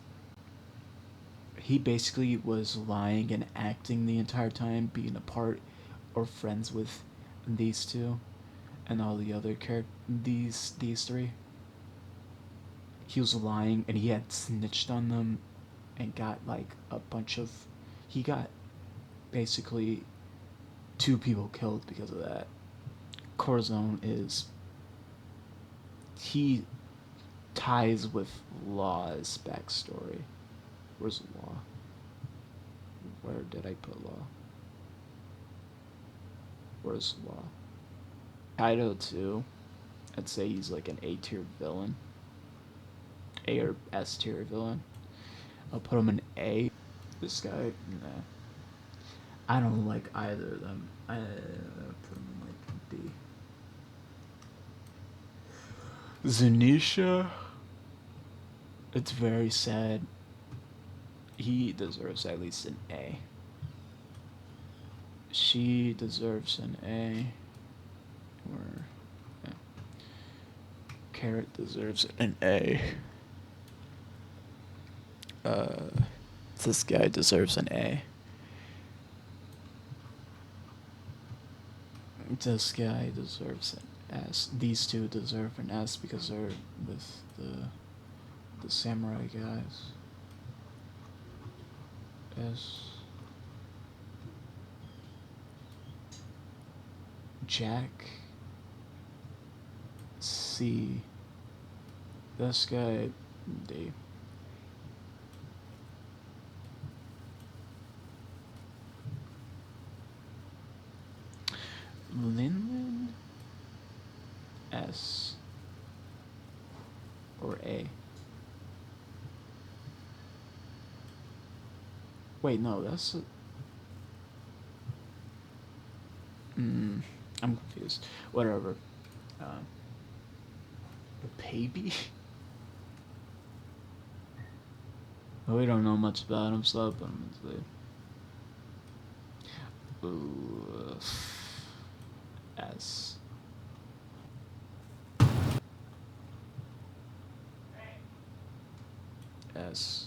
[SPEAKER 1] he basically was lying and acting the entire time, being a part or friends with these two and all the other these three. He was lying and he had snitched on them and got like a bunch of he got basically two people killed because of that. Corazon is he ties with Law's backstory. Where's Law? Where did I put Law? Where's Law? Kaido too. I'd say he's like an A tier villain. A or S tier villain. I'll put him in A. This guy, nah. I don't like either of them. I put him in like D. Zanisha, it's very sad. He deserves at least an A. She deserves an A. Or yeah. Carrot deserves an A. Uh, this guy deserves an A. This guy deserves an S. These two deserve an S because they're with the samurai guys. S. Jack. C. This guy D. Linlin S or A. Wait, no, that's I'm confused. Whatever. Uh, Baby? We don't know much about him, so I'll put him in the Ooh, S. S.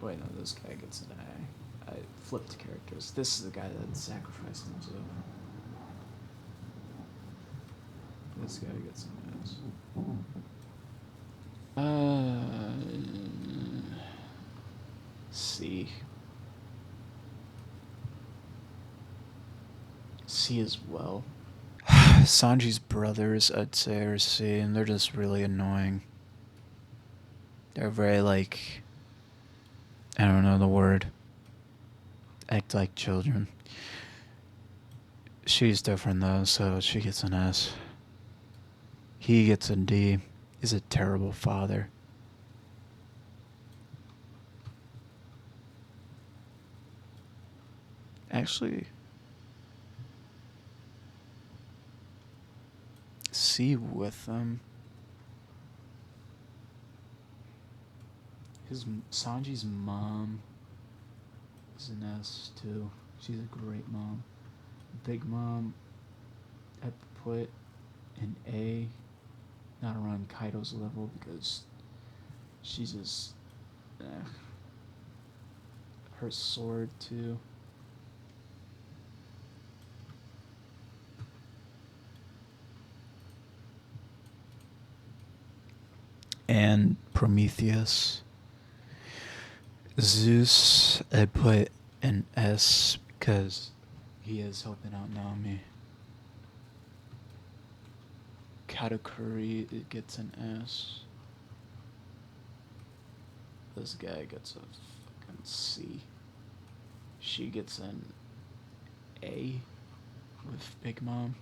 [SPEAKER 1] Wait, no, this guy gets an A. I flipped characters. This is the guy that sacrificed himself. This guy gets an S. C. C as well. Sanji's brothers, I'd say, are C, and they're just really annoying. They're very, like, I don't know the word. Act like children. She's different, though, so she gets an S. He gets a D. He's a terrible father. Actually, C with them. Sanji's mom is an S too. She's a great mom. Big Mom, I'd put an A, not around Kaido's level because she's just her sword too. And Prometheus. Zeus, I put an S because he is helping out Naomi. Katakuri, it gets an S. This guy gets a fucking C. She gets an A with Big Mom.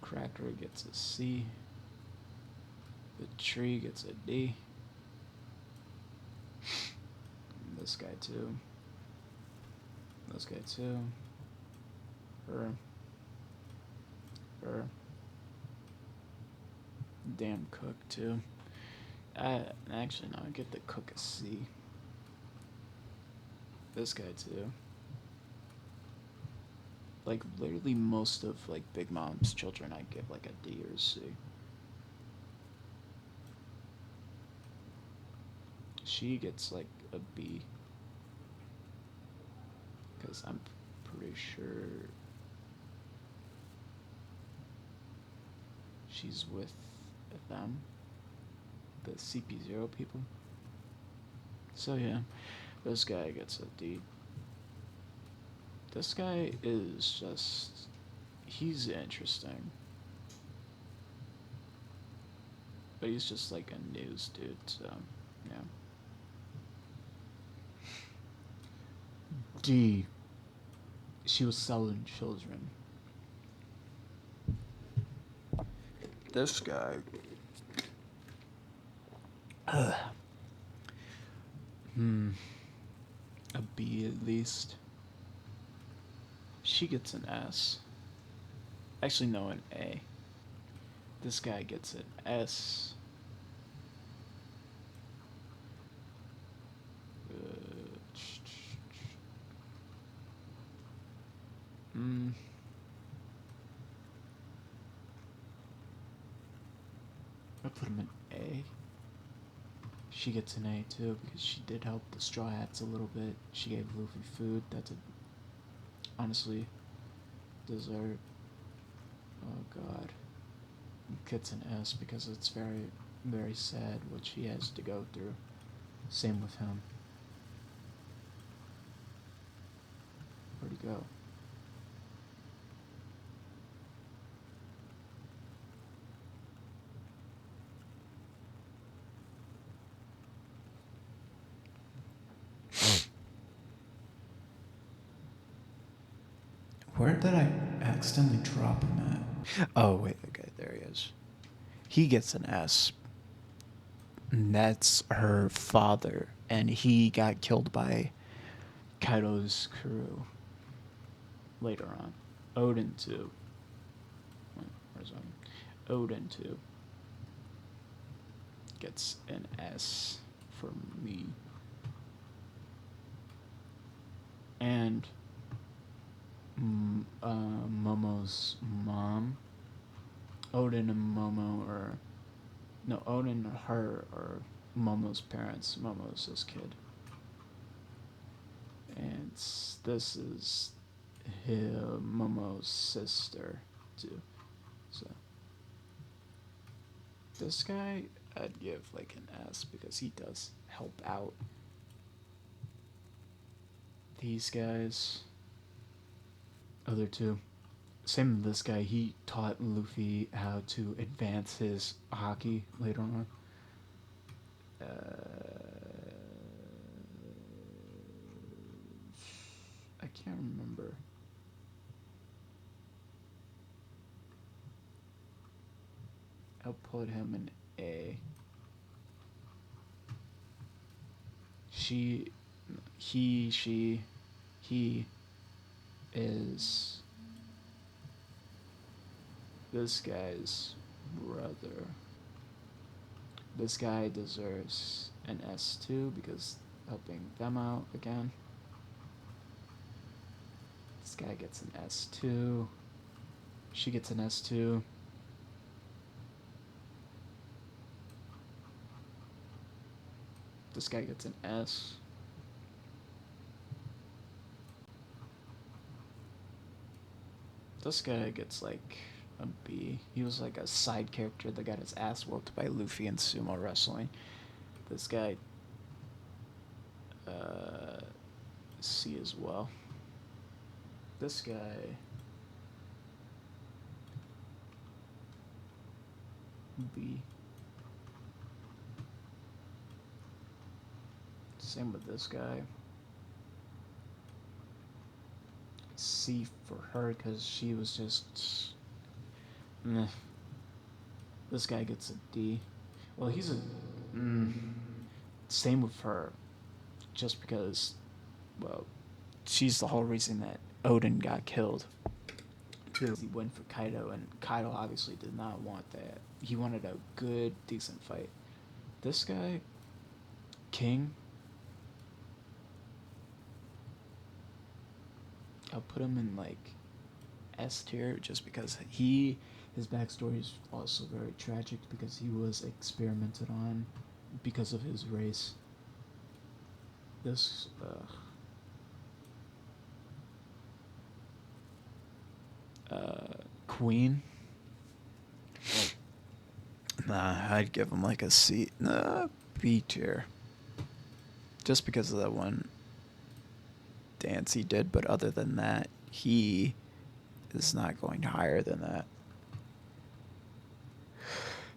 [SPEAKER 1] Cracker gets a C. The tree gets a D. This guy too. This guy too. Her. Her. Damn Cook too. Actually no, I get the Cook a C. This guy too. Like literally most of like Big Mom's children I give like a D or a C. She gets like a B. Because I'm pretty sure she's with them, the CP0 people. So yeah, this guy gets a D. This guy is just, he's interesting. But he's just like a news dude, so yeah. D. She was selling children. This guy. A B at least. She gets an S. Actually, no, an A. This guy gets an S. I put him in A. She gets an A too because she did help the Straw Hats a little bit. She gave Luffy food. That's a honestly dessert. Oh god. Gets an S because it's very, very sad what she has to go through. Same with him. Where'd he go? Where did I accidentally drop him at? Oh, wait, okay, there he is. He gets an S. And that's her father, and he got killed by Kaido's crew later on. Odin too. Where's Odin? Odin too gets an S for me. And Momo's mom. Odin and Momo are... No, Odin and her are Momo's parents. Momo's his kid. And this is Momo's sister, too. So, this guy, I'd give like an S because he does help out these guys. Other two. Same with this guy. He taught Luffy how to advance his hockey later on. I can't remember. I'll put him in A. He is this guy's brother. This guy deserves an S2 because helping them out again. This guy gets an S2. She gets an S2. This guy gets an S. This guy gets like a B. He was like a side character that got his ass whooped by Luffy in sumo wrestling. This guy, C as well. This guy, B. Same with this guy. C for her because she was just meh. This guy gets a D. Well, he's a same with her, just because, well, she's the whole reason that Odin got killed. He went for Kaido, and Kaido obviously did not want that. He wanted a good, decent fight. This guy, King, I'll put him in like S tier just because his backstory is also very tragic because he was experimented on because of his race. This Queen. Nah, I'd give him like a C. Nah, B tier. Just because of that one dance he did, but other than that, he is not going higher than that.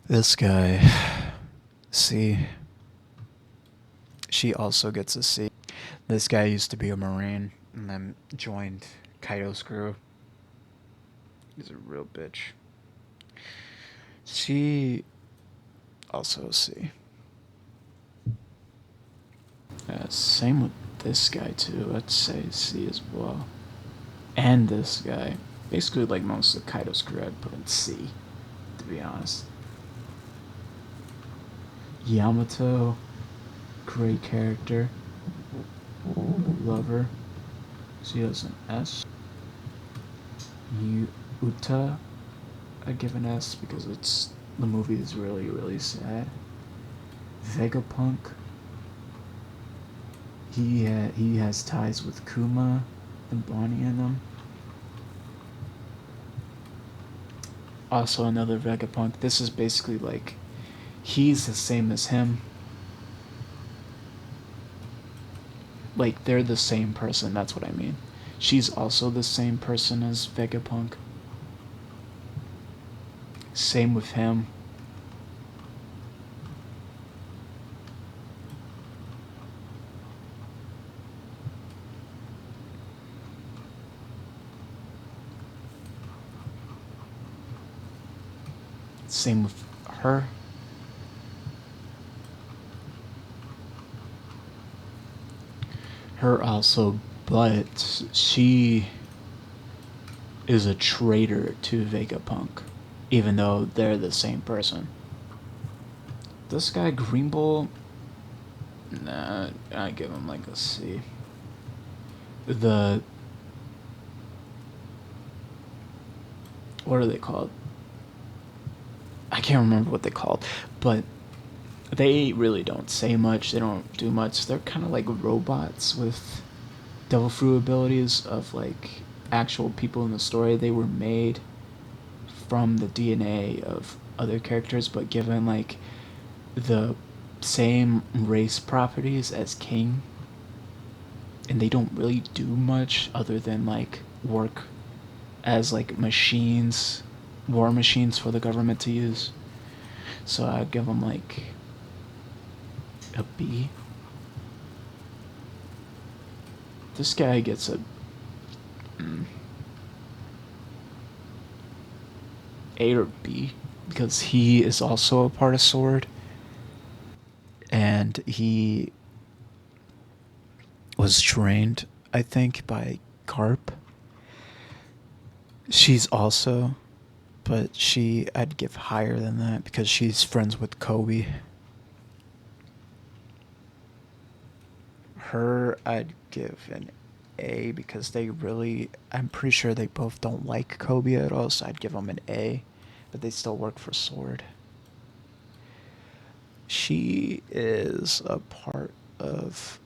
[SPEAKER 1] This guy, C. She also gets a C. This guy used to be a Marine and then joined Kaido's crew. He's a real bitch. She also a C. Same with this guy too. I'd say C as well. And this guy. Basically like most of Kaido's crew I'd put in C, to be honest. Yamato, great character. Love her. She has an S. Uta, I'd give an S because the movie is really, really sad. Vegapunk, he has ties with Kuma and Bonnie and them. Also another Vegapunk. This is basically like he's the same as him. Like they're the same person, that's what I mean. She's also the same person as Vegapunk. Same with him. Same with her. Her also, but she is a traitor to Vegapunk, even though they're the same person. This guy, Green Bull, nah, I give him like a C. What are they called? I can't remember what they're called, but they really don't say much. They don't do much. They're kind of like robots with devil fruit abilities of like actual people in the story. They were made from the DNA of other characters, but given like the same race properties as King. And they don't really do much other than like work as like machines, war machines for the government to use. So I'd give them like a B. This guy gets a A or B because he is also a part of Sword, and he was trained, I think, by Carp. She's also, but I'd give higher than that because she's friends with Kobe. her I'd give an A because I'm pretty sure they both don't like Kobe at all, so I'd give them an A, but they still work for Sword. She is a part of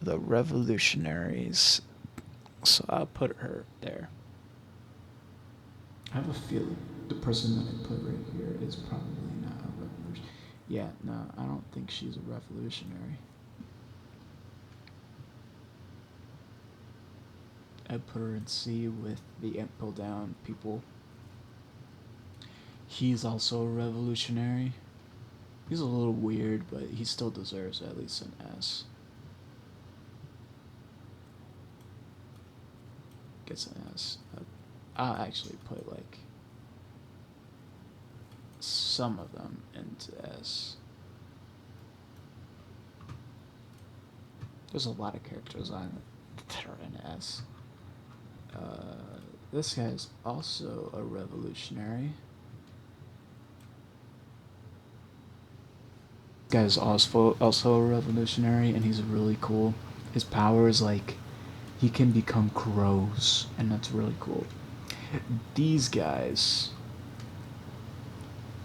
[SPEAKER 1] the revolutionaries, so I'll put her there. I have a feeling the person that I put right here is probably not a revolutionary. Yeah, no, I don't think she's a revolutionary. I put her in C with the Imp Pull Down people. He's also a revolutionary. He's a little weird, but he still deserves at least an S. Gets an S. I'll actually put like some of them into S. There's a lot of characters on it that are in S. This guy is also a revolutionary. This guy is also a revolutionary, and he's really cool. His power is like he can become crows, and that's really cool. These guys,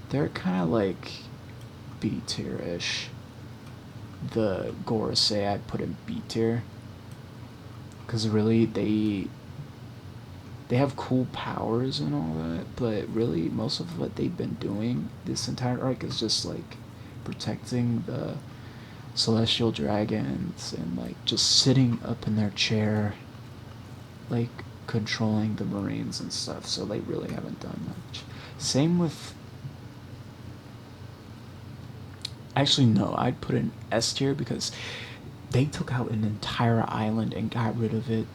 [SPEAKER 1] they're kind of like B tier-ish. The Gorosei I put in B tier, because really they have cool powers and all that, but really most of what they've been doing this entire arc is just like protecting the celestial dragons and like just sitting up in their chair, like controlling the marines and stuff. So they really haven't done much. Same with, actually no, I'd put in S tier because they took out an entire island and got rid of it,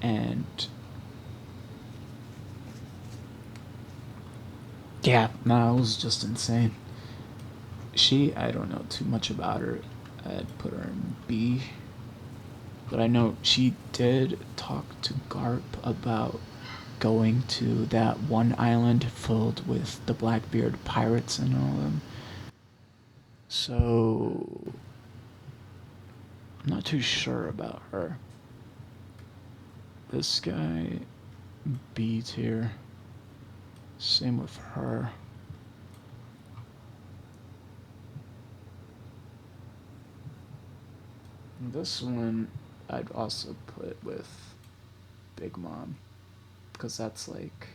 [SPEAKER 1] and yeah, no, it was just insane. I don't know too much about her. I'd put her in B. But I know she did talk to Garp about going to that one island filled with the Blackbeard pirates and all of them. So, I'm not too sure about her. This guy, B tier. Same with her. This one I'd also put with Big Mom, because that's like,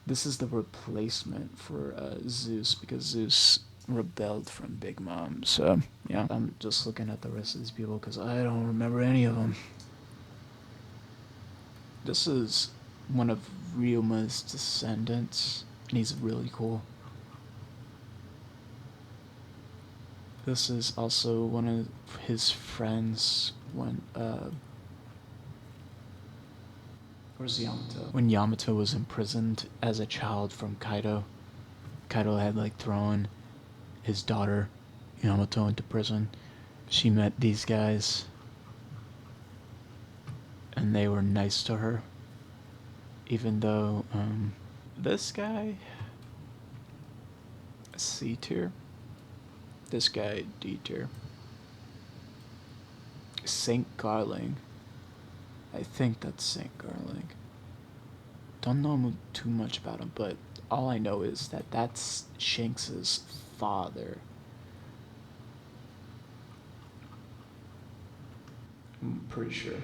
[SPEAKER 1] this is the replacement for Zeus, because Zeus rebelled from Big Mom. So yeah, I'm just looking at the rest of these people because I don't remember any of them. This is one of Ryuma's descendants, and he's really cool. This is also one of his friends when where's Yamato? When Yamato was imprisoned as a child from Kaido. Kaido had like thrown his daughter Yamato into prison. She met these guys and they were nice to her. Even though this guy C tier. This guy D tier. Saint Garling. I think that's Saint Garling. Don't know too much about him, but all I know is that that's Shanks's father. I'm pretty sure.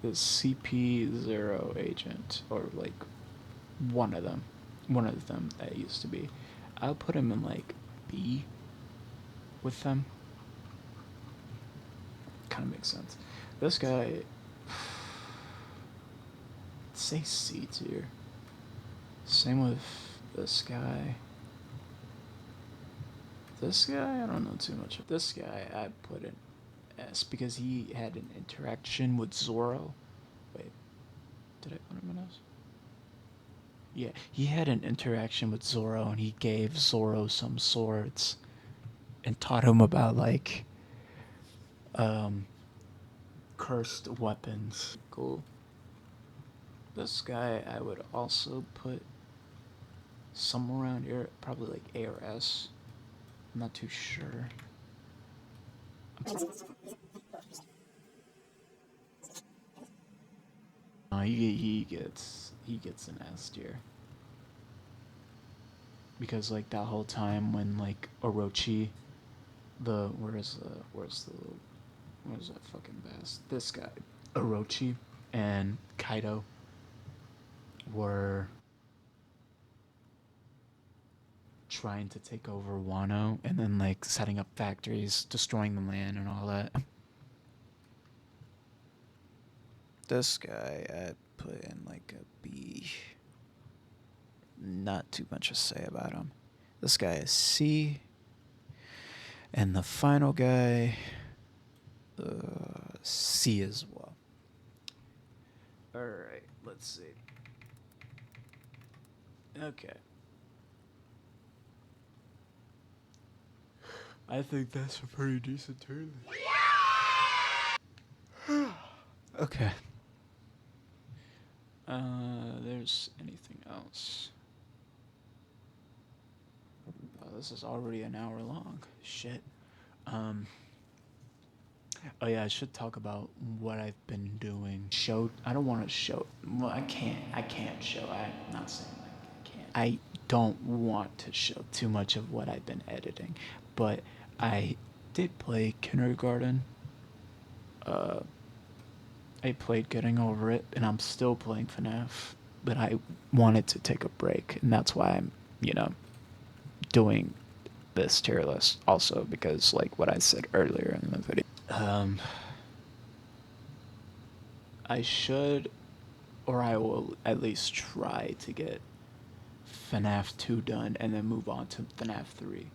[SPEAKER 1] The CP0 agent, or like one of them that used to be. I'll put him in like B with them. Kind of makes sense. This guy, say C tier. Same with this guy. This guy, I don't know too much. This guy, I put in S because he had an interaction with Zoro. Wait, did I put him in S? Yeah, he had an interaction with Zoro and he gave Zoro some swords and taught him about like cursed weapons. Cool. This guy I would also put somewhere around here, probably like A or S. I'm not too sure. he gets an S tier because like that whole time when like Orochi, the where's that fucking bass? This guy, Orochi, and Kaido were trying to take over Wano and then like setting up factories, destroying the land and all that. This guy, I'd put in like a B. Not too much to say about him. This guy is C. And the final guy, C as well. Alright, let's see. Okay. I think that's a pretty decent tier list. Okay. There's anything else? Oh, this is already an hour long. Shit. Oh yeah, I should talk about what I've been doing. I don't want to show. Well, I can't. I can't show. I'm not saying like I can't. I don't want to show too much of what I've been editing, but I did play Kindergarten. Uh, I played Getting Over It, and I'm still playing FNAF. But I wanted to take a break, and that's why I'm, doing this tier list also because like what I said earlier in the video. I should, or I will at least try to get FNAF 2 done and then move on to FNAF 3.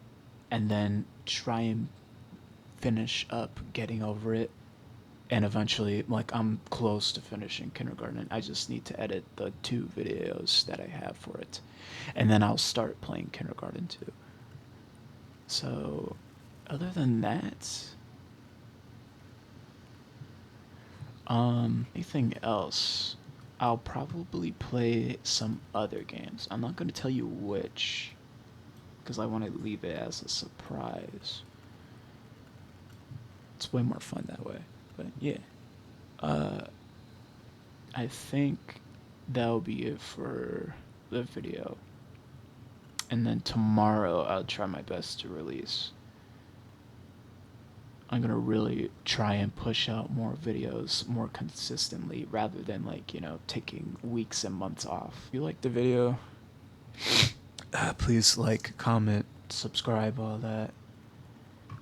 [SPEAKER 1] And then try and finish up Getting Over It. And eventually, like, I'm close to finishing Kindergarten. I just need to edit the 2 videos that I have for it. And then I'll start playing Kindergarten 2. So, other than that, anything else? I'll probably play some other games. I'm not going to tell you which, because I want to leave it as a surprise. It's way more fun that way. But yeah. I think that'll be it for the video. And then tomorrow I'll try my best to release. I'm gonna really try and push out more videos more consistently rather than like, taking weeks and months off. If you like the video, please like, comment, subscribe, all that.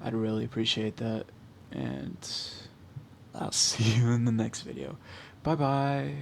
[SPEAKER 1] I'd really appreciate that. And I'll see you in the next video. Bye bye.